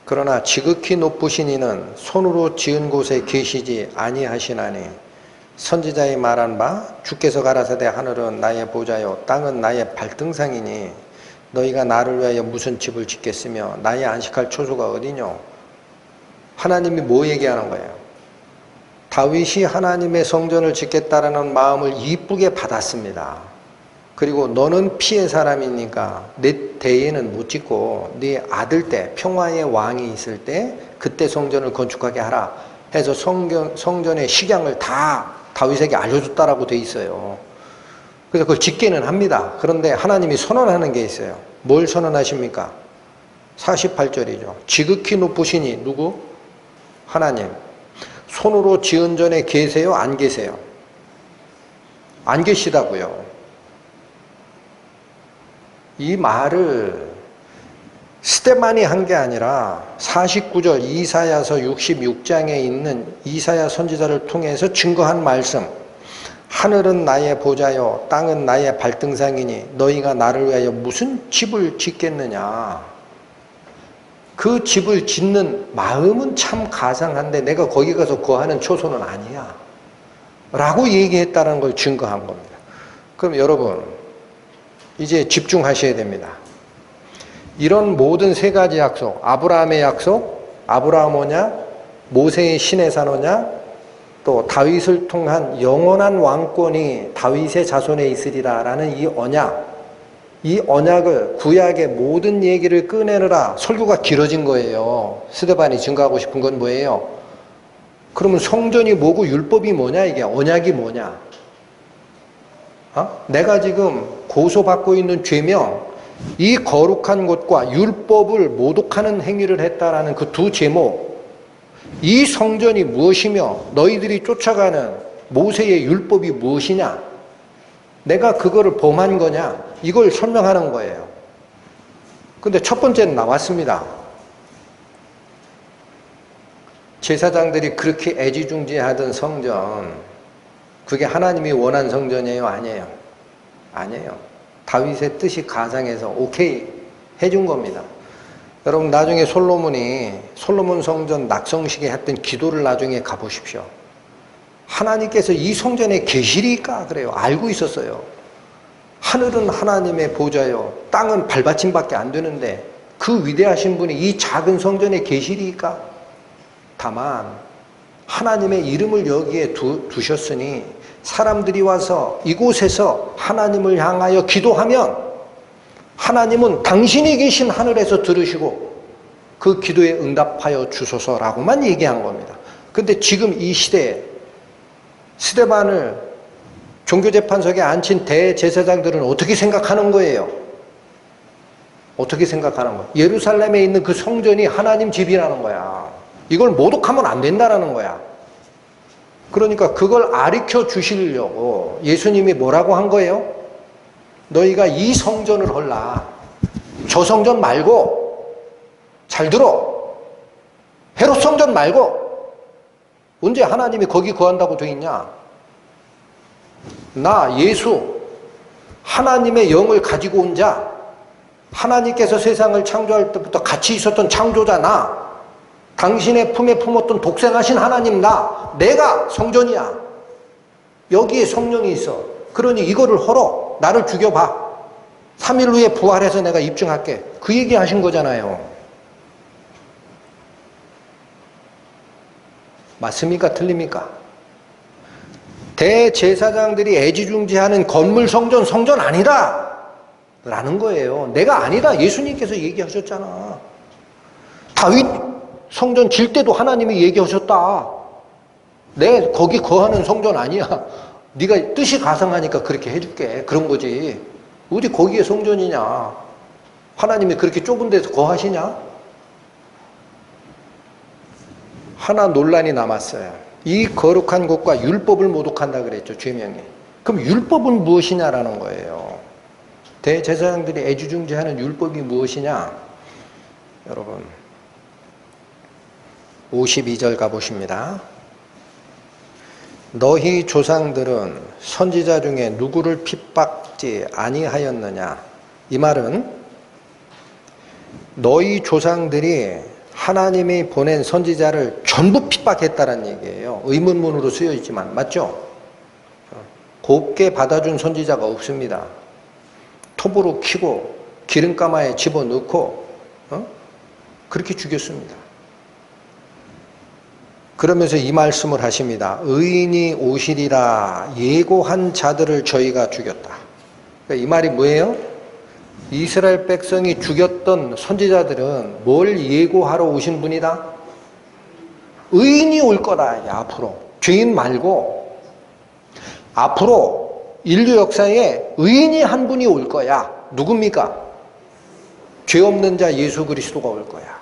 그러나 지극히 높으신 이는 손으로 지은 곳에 계시지 아니하시나니 선지자의 말한 바 주께서 가라사대 하늘은 나의 보좌요 땅은 나의 발등상이니 너희가 나를 위하여 무슨 집을 짓겠으며 나의 안식할 초소가 어디뇨. 하나님이 뭐 얘기하는 거예요? 다윗이 하나님의 성전을 짓겠다라는 마음을 이쁘게 받았습니다. 그리고 너는 피의 사람이니까 내 대에는 못 짓고 네 아들 때 평화의 왕이 있을 때 그때 성전을 건축하게 하라 해서 성전의 식양을 다 다윗에게 알려줬다라고 돼 있어요. 그래서 그걸 짓게는 합니다. 그런데 하나님이 선언하는 게 있어요. 뭘 선언하십니까? 48절이죠. 지극히 높으시니 누구? 하나님. 손으로 지은 전에 계세요? 안 계세요? 안 계시다고요. 이 말을 스테반이 한 게 아니라 49절 이사야서 66장에 있는 이사야 선지자를 통해서 증거한 말씀. 하늘은 나의 보좌요 땅은 나의 발등상이니 너희가 나를 위하여 무슨 집을 짓겠느냐. 그 집을 짓는 마음은 참 가상한데 내가 거기 가서 거하는 초소는 아니야 라고 얘기했다는 걸 증거한 겁니다. 그럼 여러분 이제 집중하셔야 됩니다. 이런 모든 세 가지 약속, 아브라함의 약속, 아브라함 오냐, 모세의 신의 산오냐, 또 다윗을 통한 영원한 왕권이 다윗의 자손에 있으리라 라는 이 언약을 구약의 모든 얘기를 꺼내느라 설교가 길어진 거예요. 스데반이 증거하고 싶은 건 뭐예요? 그러면 성전이 뭐고 율법이 뭐냐, 이게 언약이 뭐냐? 내가 지금 고소받고 있는 죄명, 이 거룩한 것과 율법을 모독하는 행위를 했다라는 그 두 제목, 이 성전이 무엇이며 너희들이 쫓아가는 모세의 율법이 무엇이냐, 내가 그거를 범한 거냐, 이걸 설명하는 거예요. 근데 첫 번째는 나왔습니다. 제사장들이 그렇게 애지중지하던 성전, 그게 하나님이 원한 성전이에요? 아니에요? 아니에요. 다윗의 뜻이 가장해서 오케이 해준 겁니다. 여러분, 나중에 솔로몬 성전 낙성식에 했던 기도를 나중에 가보십시오. 하나님께서 이 성전에 계시리까? 그래요. 알고 있었어요. 하늘은 하나님의 보좌요, 땅은 발받침밖에 안 되는데 그 위대하신 분이 이 작은 성전에 계시리까? 다만 하나님의 이름을 여기에 두셨으니 사람들이 와서 이곳에서 하나님을 향하여 기도하면 하나님은 당신이 계신 하늘에서 들으시고 그 기도에 응답하여 주소서라고만 얘기한 겁니다. 근데 지금 이 시대에 스데반을 종교재판석에 앉힌 대제사장들은 어떻게 생각하는 거예요? 어떻게 생각하는 거예요? 예루살렘에 있는 그 성전이 하나님 집이라는 거야. 이걸 모독하면 안 된다는 거야. 그러니까 그걸 가르쳐 주시려고 예수님이 뭐라고 한 거예요? 너희가 이 성전을 헐라. 저 성전 말고, 잘 들어, 헤롯 성전 말고. 언제 하나님이 거기 거한다고 돼 있냐? 나 예수, 하나님의 영을 가지고 온 자, 하나님께서 세상을 창조할 때부터 같이 있었던 창조자 나, 당신의 품에 품었던 독생하신 하나님 나, 내가 성전이야. 여기에 성령이 있어. 그러니 이거를 헐어. 나를 죽여봐. 3일 후에 부활해서 내가 입증할게. 그 얘기 하신 거잖아요. 맞습니까? 틀립니까? 대제사장들이 애지중지하는 건물 성전 아니다 라는 거예요. 내가 아니다. 예수님께서 얘기하셨잖아. 다윗 성전 질 때도 하나님이 얘기하셨다. 내 거기 거하는 성전 아니야. 네가 뜻이 가상하니까 그렇게 해줄게. 그런 거지. 어디 거기에 성전이냐. 하나님이 그렇게 좁은 데서 거하시냐? 하나 논란이 남았어요. 이 거룩한 곳과 율법을 모독한다 그랬죠, 죄명이. 그럼 율법은 무엇이냐라는 거예요. 대제사장들이 애지중지하는 율법이 무엇이냐? 여러분, 52절 가보십니다. 너희 조상들은 선지자 중에 누구를 핍박지 아니하였느냐? 이 말은 너희 조상들이 하나님이 보낸 선지자를 전부 핍박했다는 얘기예요. 의문문으로 쓰여 있지만 맞죠? 곱게 받아준 선지자가 없습니다. 톱으로 키고 기름가마에 집어넣고 그렇게 죽였습니다. 그러면서 이 말씀을 하십니다. 의인이 오시리라 예고한 자들을 저희가 죽였다. 그러니까 이 말이 뭐예요? 이스라엘 백성이 죽였던 선지자들은 뭘 예고하러 오신 분이다? 의인이 올 거다. 앞으로. 죄인 말고 앞으로 인류 역사에 의인이 한 분이 올 거야. 누굽니까? 죄 없는 자 예수 그리스도가 올 거야.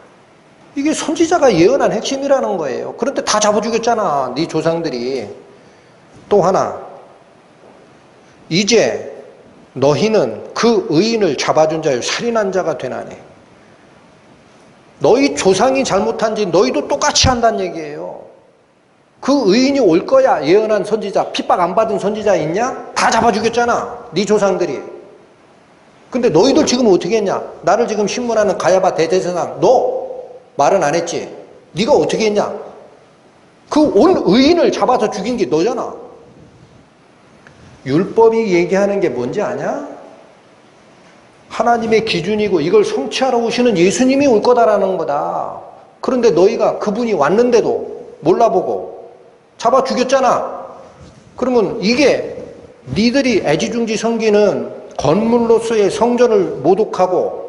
이게 선지자가 예언한 핵심이라는 거예요. 그런데 다 잡아 죽였잖아, 네 조상들이. 또 하나, 이제 너희는 그 의인을 잡아준 자요 살인한 자가 되나니. 너희 조상이 잘못한 지 너희도 똑같이 한다는 얘기예요. 그 의인이 올 거야. 예언한 선지자, 핍박 안 받은 선지자 있냐? 다 잡아 죽였잖아, 네 조상들이. 근데 너희들 지금 어떻게 했냐? 나를 지금 신문하는 가야바 대제사장, 너 말은 안 했지? 네가 어떻게 했냐? 그 온 의인을 잡아서 죽인 게 너잖아. 율법이 얘기하는 게 뭔지 아냐? 하나님의 기준이고 이걸 성취하러 오시는 예수님이 올 거다라는 거다. 그런데 너희가 그분이 왔는데도 몰라보고 잡아 죽였잖아. 그러면 이게 니들이 애지중지 섬기는 건물로서의 성전을 모독하고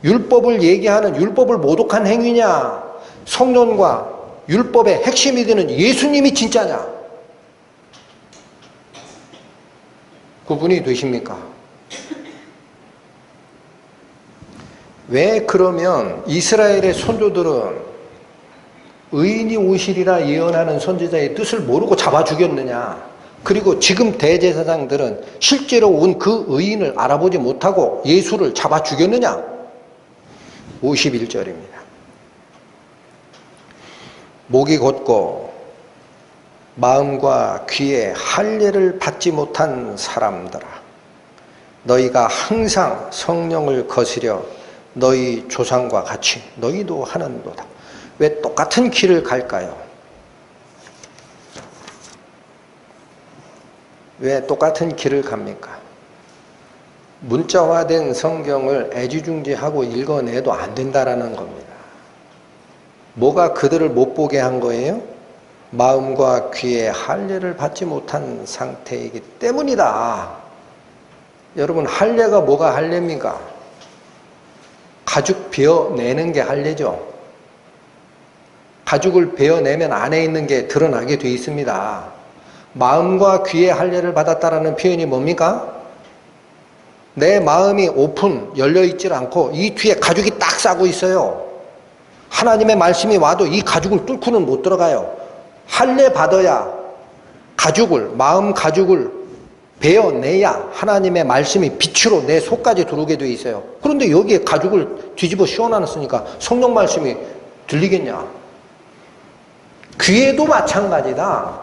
율법을 얘기하는 율법을 모독한 행위냐, 성전과 율법의 핵심이 되는 예수님이 진짜냐? 구분이 되십니까? 왜 그러면 이스라엘의 선조들은 의인이 오시리라 예언하는 선지자의 뜻을 모르고 잡아 죽였느냐? 그리고 지금 대제사장들은 실제로 온 그 의인을 알아보지 못하고 예수를 잡아 죽였느냐? 51절입니다. 목이 곧고 마음과 귀에 할례를 받지 못한 사람들아, 너희가 항상 성령을 거스려 너희 조상과 같이 너희도 하는도다. 왜 똑같은 길을 갈까요? 왜 똑같은 길을 갑니까? 문자화된 성경을 애지중지하고 읽어내도 안 된다라는 겁니다. 뭐가 그들을 못 보게 한 거예요? 마음과 귀에 할례를 받지 못한 상태이기 때문이다. 여러분, 할례가 뭐가 할례입니까? 가죽 베어내는 게 할례죠. 가죽을 베어내면 안에 있는 게 드러나게 돼 있습니다. 마음과 귀에 할례를 받았다라는 표현이 뭡니까? 내 마음이 오픈, 열려있질 않고 이 뒤에 가죽이 딱 싸고 있어요. 하나님의 말씀이 와도 이 가죽을 뚫고는 못 들어가요. 할례 받아야 가죽을, 마음 가죽을 베어내야 하나님의 말씀이 빛으로 내 속까지 들어오게 돼 있어요. 그런데 여기에 가죽을 뒤집어 씌워놨으니까 성령 말씀이 들리겠냐? 귀에도 마찬가지다.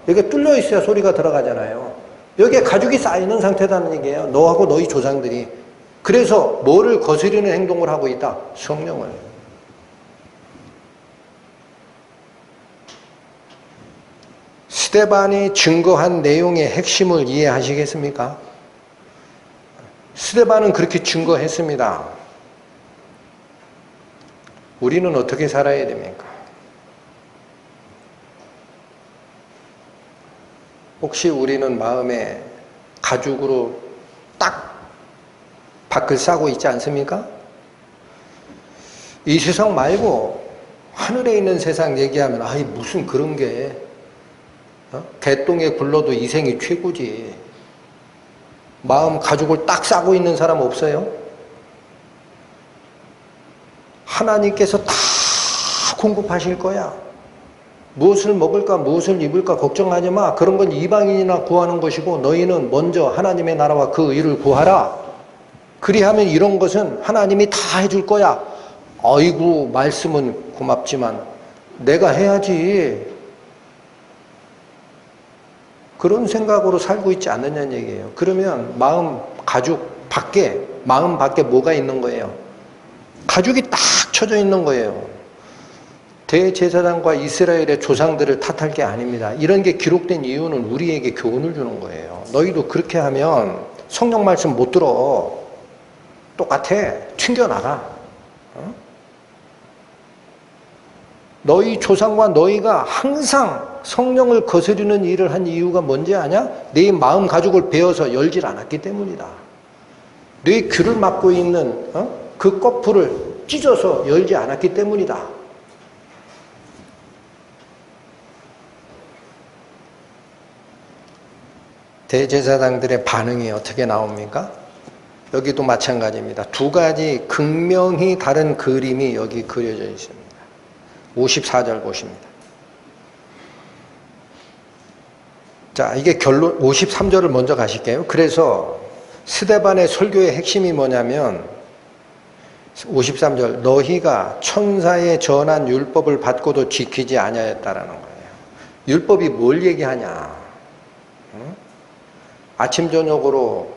여기 뚫려 있어야 소리가 들어가잖아요. 여기에 가죽이 쌓이는 상태라는 얘기예요. 너하고 너희 조상들이. 그래서 뭐를 거스르는 행동을 하고 있다? 성령을. 스데반이 증거한 내용의 핵심을 이해하시겠습니까? 스데반은 그렇게 증거했습니다. 우리는 어떻게 살아야 됩니까? 혹시 우리는 마음에 가죽으로 딱 밖을 싸고 있지 않습니까? 이 세상 말고 하늘에 있는 세상 얘기하면 아이 무슨 그런 게 개똥에 굴러도 이 생이 최고지. 마음 가죽을 딱 싸고 있는 사람 없어요? 하나님께서 다 공급하실 거야. 무엇을 먹을까 무엇을 입을까 걱정하지 마. 그런 건 이방인이나 구하는 것이고 너희는 먼저 하나님의 나라와 그 의를 구하라. 그리하면 이런 것은 하나님이 다 해줄 거야. 아이고 말씀은 고맙지만 내가 해야지. 그런 생각으로 살고 있지 않느냐는 얘기예요. 그러면 마음 가죽 밖에, 마음 밖에 뭐가 있는 거예요? 가죽이 딱 쳐져 있는 거예요. 대제사장과 이스라엘의 조상들을 탓할 게 아닙니다. 이런 게 기록된 이유는 우리에게 교훈을 주는 거예요. 너희도 그렇게 하면 성령 말씀 못 들어. 똑같아. 튕겨나가. 너희 조상과 너희가 항상 성령을 거스르는 일을 한 이유가 뭔지 아냐? 네 마음 가죽을 베어서 열질 않았기 때문이다. 네 귀를 막고 있는 그 꺼풀을 찢어서 열지 않았기 때문이다. 대제사장들의 반응이 어떻게 나옵니까? 여기도 마찬가지입니다. 두 가지 극명히 다른 그림이 여기 그려져 있습니다. 54절 보십니다. 자, 이게 결론, 53절을 먼저 가실게요. 그래서 스데반의 설교의 핵심이 뭐냐면 53절, 너희가 천사의 전한 율법을 받고도 지키지 아니하였다라는 거예요. 율법이 뭘 얘기하냐? 아침 저녁으로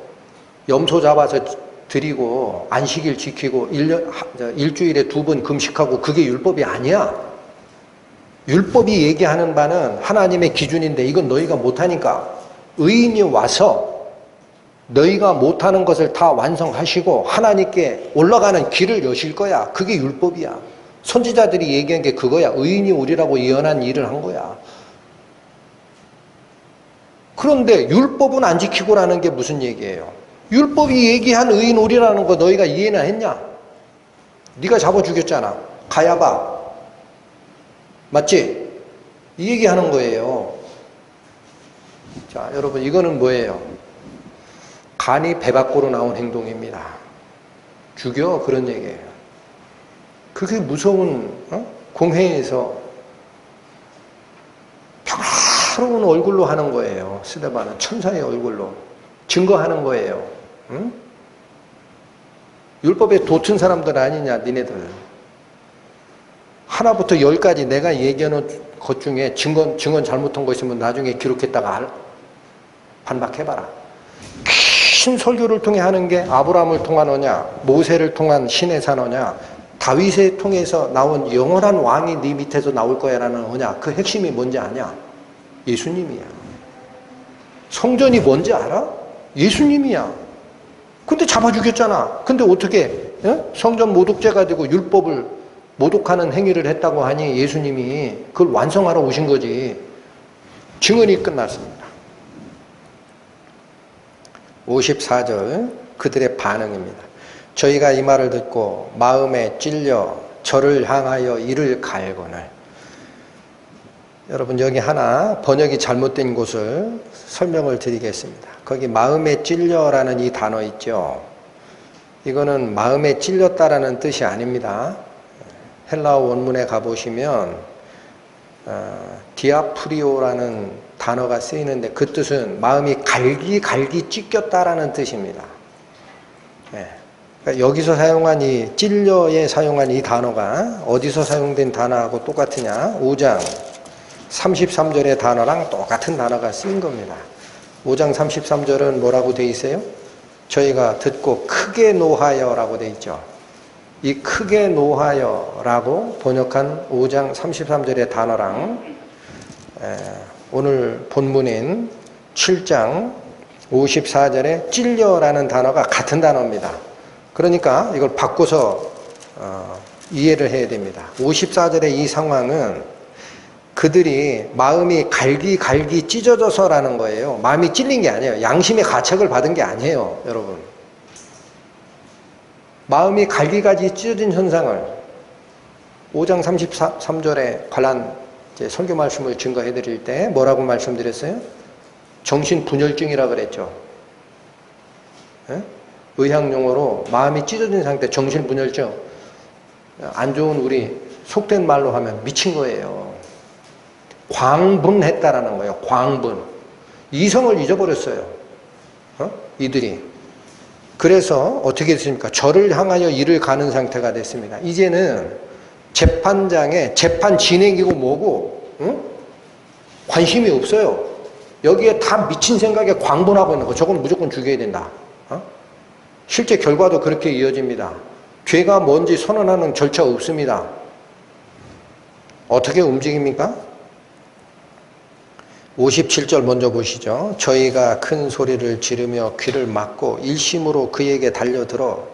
염소 잡아서 드리고 안식일 지키고 일주일에 2번 금식하고 그게 율법이 아니야. 율법이 얘기하는 바는 하나님의 기준인데 이건 너희가 못하니까 의인이 와서 너희가 못하는 것을 다 완성하시고 하나님께 올라가는 길을 여실 거야. 그게 율법이야. 선지자들이 얘기한 게 그거야. 의인이 오리라고 예언한 일을 한 거야. 그런데 율법은 안 지키고라는 게 무슨 얘기예요? 율법이 얘기한 의인 오리라는 거 너희가 이해나 했냐? 네가 잡아 죽였잖아. 가야바. 맞지? 이 얘기하는 거예요. 자, 여러분 이거는 뭐예요? 간이 배 밖으로 나온 행동입니다. 죽여 그런 얘기예요. 그게 무서운 공회에서 평화로운 얼굴로 하는 거예요. 스데반은 천사의 얼굴로 증거하는 거예요. 응? 율법에 도튼 사람들 아니냐 니네들. 하나부터 10까지 내가 얘기하는 것 중에 증언 잘못한 거 있으면 나중에 기록했다가 반박해봐라. 긴 설교를 통해 하는 게 아브라함을 통한 언약, 모세를 통한 신의 산 언약, 다윗을 통해서 나온 영원한 왕이 네 밑에서 나올 거야 라는 언약. 그 핵심이 뭔지 아냐? 예수님이야. 성전이 뭔지 알아? 예수님이야. 근데 잡아 죽였잖아. 근데 어떻게 성전 모독죄가 되고 율법을 모독하는 행위를 했다고 하니 예수님이 그걸 완성하러 오신 거지. 증언이 끝났습니다. 54절 그들의 반응입니다. 저희가 이 말을 듣고 마음에 찔려 저를 향하여 이를 갈거늘. 여러분 여기 하나 번역이 잘못된 곳을 설명을 드리겠습니다. 거기 마음에 찔려라는 이 단어 있죠. 이거는 마음에 찔렸다라는 뜻이 아닙니다. 헬라어 원문에 가보시면 디아프리오라는 단어가 쓰이는데 그 뜻은 마음이 갈기 찢겼다라는 뜻입니다. 그러니까 여기서 사용한 이 찔려에 사용한 이 단어가 어디서 사용된 단어하고 똑같으냐? 5장 33절의 단어랑 똑같은 단어가 쓰인 겁니다. 5장 33절은 뭐라고 돼 있어요? 저희가 듣고 크게 노하여라고 돼 있죠. 이 크게 노하여라고 번역한 5장 33절의 단어랑 오늘 본문인 7장 54절의 찔려라는 단어가 같은 단어입니다. 그러니까 이걸 바꿔서 이해를 해야 됩니다. 54절의 이 상황은 그들이 마음이 갈기 찢어져서라는 거예요. 마음이 찔린 게 아니에요. 양심의 가책을 받은 게 아니에요, 여러분. 마음이 갈기 찢어진 현상을 5장 33절에 관한 설교 말씀을 증거해 드릴 때 뭐라고 말씀드렸어요? 정신분열증이라 그랬죠. 의학용어로 마음이 찢어진 상태, 정신분열증. 안 좋은 우리 속된 말로 하면 미친 거예요. 광분했다라는 거예요. 광분. 이성을 잊어버렸어요. 이들이. 그래서 어떻게 됐습니까? 저를 향하여 이를 가는 상태가 됐습니다. 이제는 재판장에 재판 진행이고 뭐고 관심이 없어요. 여기에 다 미친 생각에 광분하고 있는 거. 저건 무조건 죽여야 된다. 실제 결과도 그렇게 이어집니다. 죄가 뭔지 선언하는 절차 없습니다. 어떻게 움직입니까? 57절 먼저 보시죠. 저희가 큰 소리를 지르며 귀를 막고 일심으로 그에게 달려들어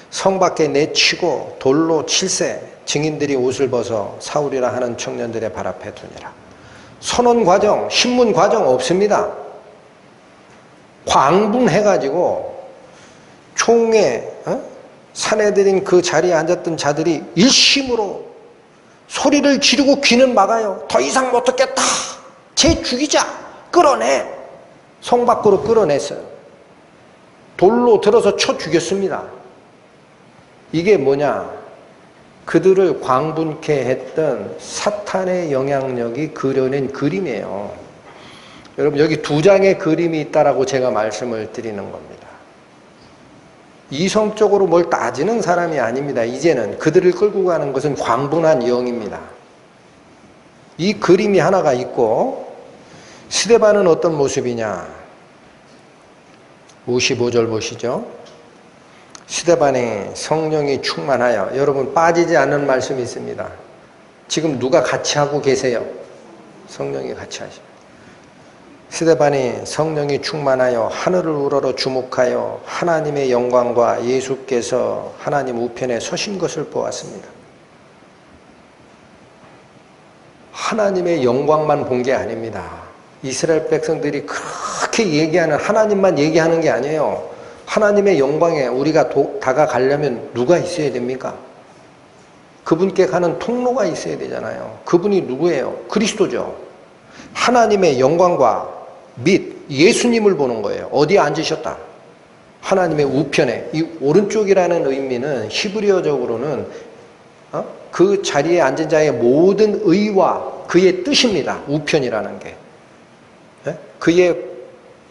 성 밖에 내치고 돌로 칠세 증인들이 옷을 벗어 사울이라 하는 청년들의 발 앞에 두니라. 선언 과정, 신문 과정 없습니다. 광분해가지고 총에 사내들인 그 자리에 앉았던 자들이 일심으로 소리를 지르고 귀는 막아요. 더 이상 못 듣겠다. 쟤 죽이자. 끌어내. 성 밖으로 끌어냈어요. 돌로 들어서 쳐 죽였습니다. 이게 뭐냐? 그들을 광분케 했던 사탄의 영향력이 그려낸 그림이에요. 여러분 여기 두 장의 그림이 있다라고 제가 말씀을 드리는 겁니다. 이성적으로 뭘 따지는 사람이 아닙니다. 이제는 그들을 끌고 가는 것은 광분한 영입니다. 이 그림이 하나가 있고 스데반은 어떤 모습이냐? 55절 보시죠. 스데반이 성령이 충만하여, 여러분 빠지지 않는 말씀이 있습니다. 지금 누가 같이 하고 계세요? 성령이 같이 하십니다. 스데반이 성령이 충만하여 하늘을 우러러 주목하여 하나님의 영광과 예수께서 하나님 우편에 서신 것을 보았습니다. 하나님의 영광만 본 게 아닙니다. 이스라엘 백성들이 그렇게 얘기하는 하나님만 얘기하는 게 아니에요. 하나님의 영광에 우리가 다가가려면 누가 있어야 됩니까? 그분께 가는 통로가 있어야 되잖아요. 그분이 누구예요? 그리스도죠. 하나님의 영광과 및 예수님을 보는 거예요. 어디에 앉으셨다? 하나님의 우편에. 이 오른쪽이라는 의미는 히브리어적으로는 그 자리에 앉은 자의 모든 의와 그의 뜻입니다. 우편이라는 게. 그의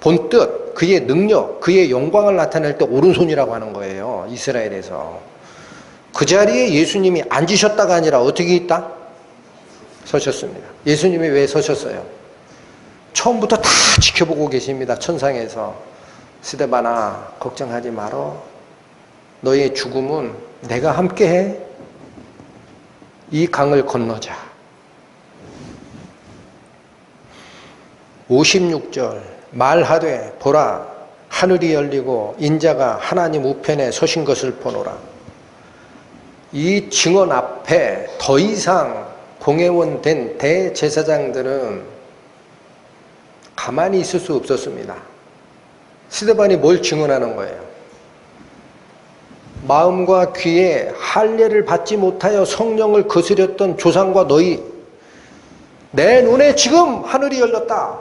본뜻, 그의 능력, 그의 영광을 나타낼 때 오른손이라고 하는 거예요. 이스라엘에서. 그 자리에 예수님이 앉으셨다가 아니라 어떻게 있다? 서셨습니다. 예수님이 왜 서셨어요? 처음부터 다 지켜보고 계십니다. 천상에서. 스데반아, 걱정하지 말어. 너의 죽음은 내가 함께해. 이 강을 건너자. 56절 말하되 보라 하늘이 열리고 인자가 하나님 우편에 서신 것을 보노라. 이 증언 앞에 더 이상 공회원 된 대제사장들은 가만히 있을 수 없었습니다. 스데반이 뭘 증언하는 거예요? 마음과 귀에 할례를 받지 못하여 성령을 거스렸던 조상과 너희, 내 눈에 지금 하늘이 열렸다.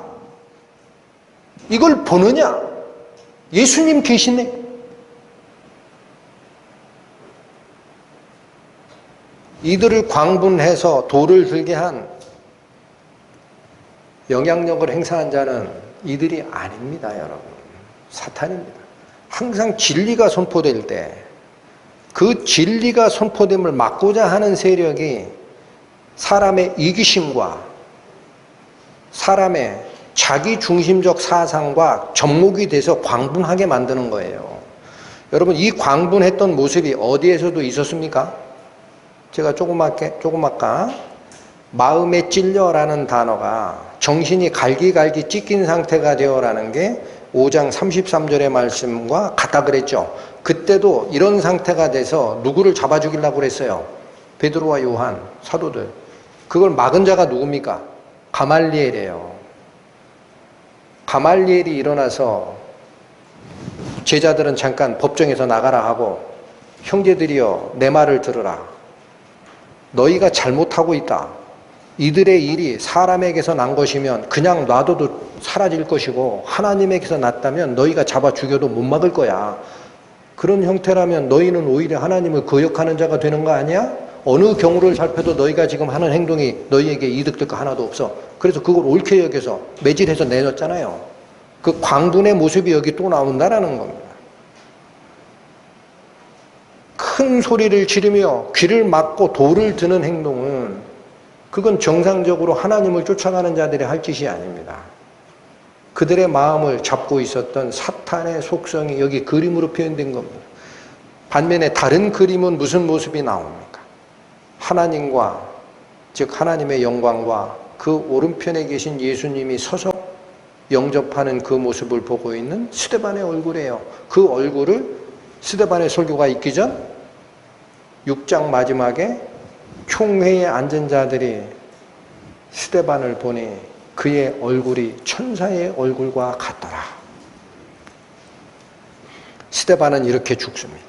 이걸 보느냐? 예수님 계시네. 이들을 광분해서 돌을 들게 한 영향력을 행사한 자는 이들이 아닙니다, 여러분. 사탄입니다. 항상 진리가 선포될 때 그 진리가 선포됨을 막고자 하는 세력이 사람의 이기심과 사람의 자기중심적 사상과 접목이 돼서 광분하게 만드는 거예요. 여러분, 이 광분했던 모습이 어디에서도 있었습니까? 제가 조금 아까 마음에 찔려라는 단어가 정신이 갈기갈기 찢긴 상태가 되어라는 게 5장 33절의 말씀과 같다 그랬죠. 그때도 이런 상태가 돼서 누구를 잡아 죽이려고 그랬어요? 베드로와 요한, 사도들. 그걸 막은 자가 누굽니까? 가말리엘이에요. 가말리엘이 일어나서 제자들은 잠깐 법정에서 나가라 하고, 형제들이여 내 말을 들으라. 너희가 잘못하고 있다. 이들의 일이 사람에게서 난 것이면 그냥 놔둬도 사라질 것이고, 하나님에게서 났다면 너희가 잡아 죽여도 못 막을 거야. 그런 형태라면 너희는 오히려 하나님을 거역하는 자가 되는 거 아니야? 어느 경우를 살펴도 너희가 지금 하는 행동이 너희에게 이득될 거 하나도 없어. 그래서 그걸 옳게 여겨서 매질해서 내줬잖아요. 그 광분의 모습이 여기 또 나온다라는 겁니다. 큰 소리를 지르며 귀를 막고 돌을 드는 행동은, 그건 정상적으로 하나님을 쫓아가는 자들이 할 짓이 아닙니다. 그들의 마음을 잡고 있었던 사탄의 속성이 여기 그림으로 표현된 겁니다. 반면에 다른 그림은 무슨 모습이 나옵니까? 하나님과, 즉 하나님의 영광과 그 오른편에 계신 예수님이 서서 영접하는 그 모습을 보고 있는 스데반의 얼굴이에요. 그 얼굴을 스데반의 설교가 있기 전 6장 마지막에 총회에 앉은 자들이 스데반을 보니 그의 얼굴이 천사의 얼굴과 같더라. 스데반은 이렇게 죽습니다.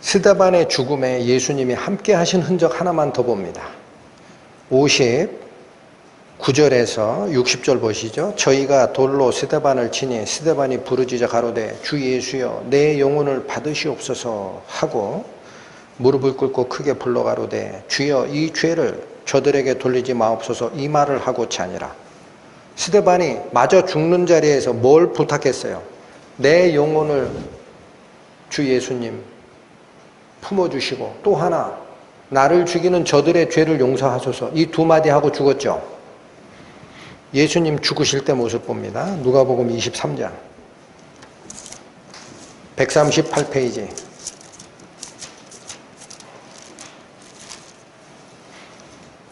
스데반의 죽음에 예수님이 함께 하신 흔적 하나만 더 봅니다. 59절에서 60절 보시죠. 저희가 돌로 스데반을 치니 스데반이 부르짖어 가로되 주 예수여 내 영혼을 받으시옵소서 하고 무릎을 꿇고 크게 불러 가로되 주여 이 죄를 저들에게 돌리지 마옵소서, 이 말을 하고자 하니라. 스데반이 마저 죽는 자리에서 뭘 부탁했어요? 내 영혼을 주 예수님 품어주시고, 또 하나 나를 죽이는 저들의 죄를 용서하소서, 이 두 마디 하고 죽었죠. 예수님 죽으실 때 모습 봅니다. 누가복음 23장 138페이지.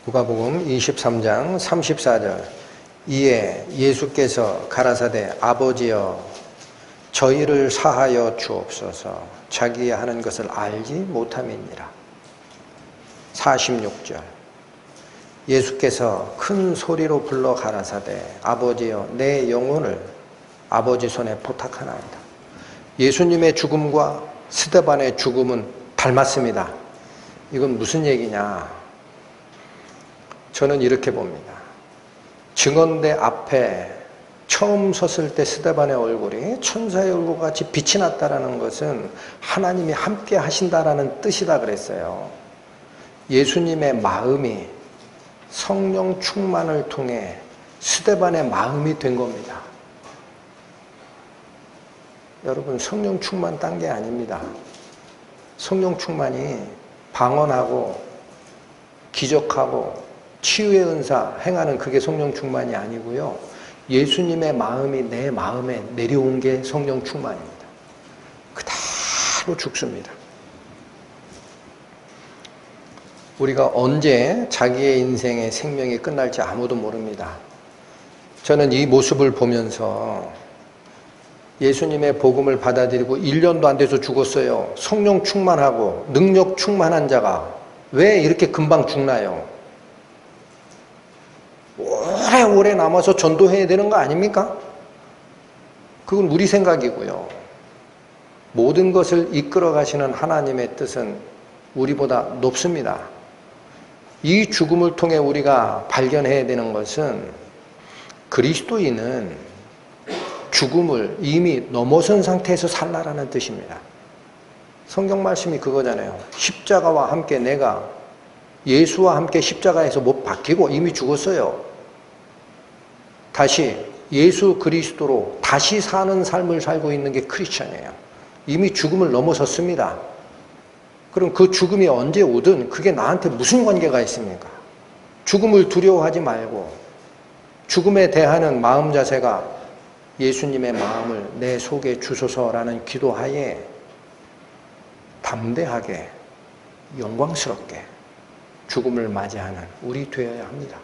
누가복음 23장 34절. 이에 예수께서 가라사대 아버지여 저희를 사하여 주옵소서, 자기의 하는 것을 알지 못함이니라. 46절. 예수께서 큰 소리로 불러 가라사대 아버지여 내 영혼을 아버지 손에 포탁하나이다. 예수님의 죽음과 스데반의 죽음은 닮았습니다. 이건 무슨 얘기냐? 저는 이렇게 봅니다. 증언대 앞에 처음 섰을 때 스데반의 얼굴이 천사의 얼굴같이 빛이 났다는 것은 하나님이 함께 하신다라는 뜻이다 그랬어요. 예수님의 마음이 성령 충만을 통해 스데반의 마음이 된 겁니다. 여러분, 성령 충만 딴 게 아닙니다. 성령 충만이 방언하고 기적하고 치유의 은사 행하는 그게 성령 충만이 아니고요. 예수님의 마음이 내 마음에 내려온 게 성령 충만입니다. 그대로 죽습니다. 우리가 언제 자기의 인생의 생명이 끝날지 아무도 모릅니다. 저는 이 모습을 보면서 예수님의 복음을 받아들이고 1년도 안 돼서 죽었어요. 성령 충만하고 능력 충만한 자가 왜 이렇게 금방 죽나요? 오래오래 남아서 전도해야 되는 거 아닙니까? 그건 우리 생각이고요. 모든 것을 이끌어 가시는 하나님의 뜻은 우리보다 높습니다. 이 죽음을 통해 우리가 발견해야 되는 것은 그리스도인은 죽음을 이미 넘어선 상태에서 살라라는 뜻입니다. 성경 말씀이 그거잖아요. 십자가와 함께 내가 예수와 함께 십자가에서 못 박히고 이미 죽었어요. 다시 예수 그리스도로 다시 사는 삶을 살고 있는 게 크리스천이에요. 이미 죽음을 넘어섰습니다. 그럼 그 죽음이 언제 오든 그게 나한테 무슨 관계가 있습니까? 죽음을 두려워하지 말고 죽음에 대하는 마음 자세가 예수님의 마음을 내 속에 주소서라는 기도하에 담대하게 영광스럽게 죽음을 맞이하는 우리 되어야 합니다.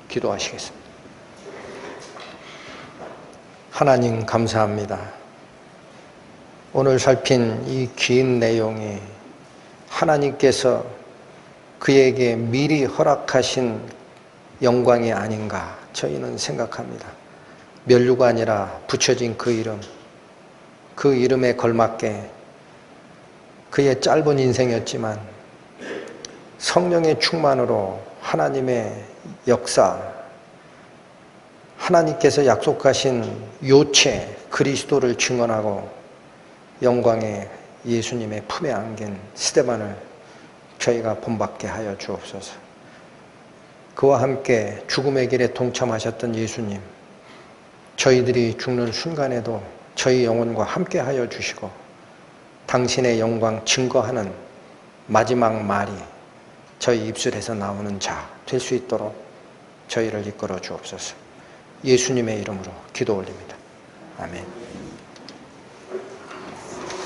기도하시겠습니다. 하나님 감사합니다. 오늘 살핀 이 긴 내용이 하나님께서 그에게 미리 허락하신 영광이 아닌가 저희는 생각합니다. 면류가 아니라 붙여진 그 이름, 그 이름에 걸맞게 그의 짧은 인생이었지만 성령의 충만으로 하나님의 역사, 하나님께서 약속하신 요체 그리스도를 증언하고 영광의 예수님의 품에 안긴 스데반을 저희가 본받게 하여 주옵소서. 그와 함께 죽음의 길에 동참하셨던 예수님, 저희들이 죽는 순간에도 저희 영혼과 함께 하여 주시고 당신의 영광 증거하는 마지막 말이 저희 입술에서 나오는 자 될 수 있도록 저희를 이끌어 주옵소서. 예수님의 이름으로 기도 올립니다. 아멘.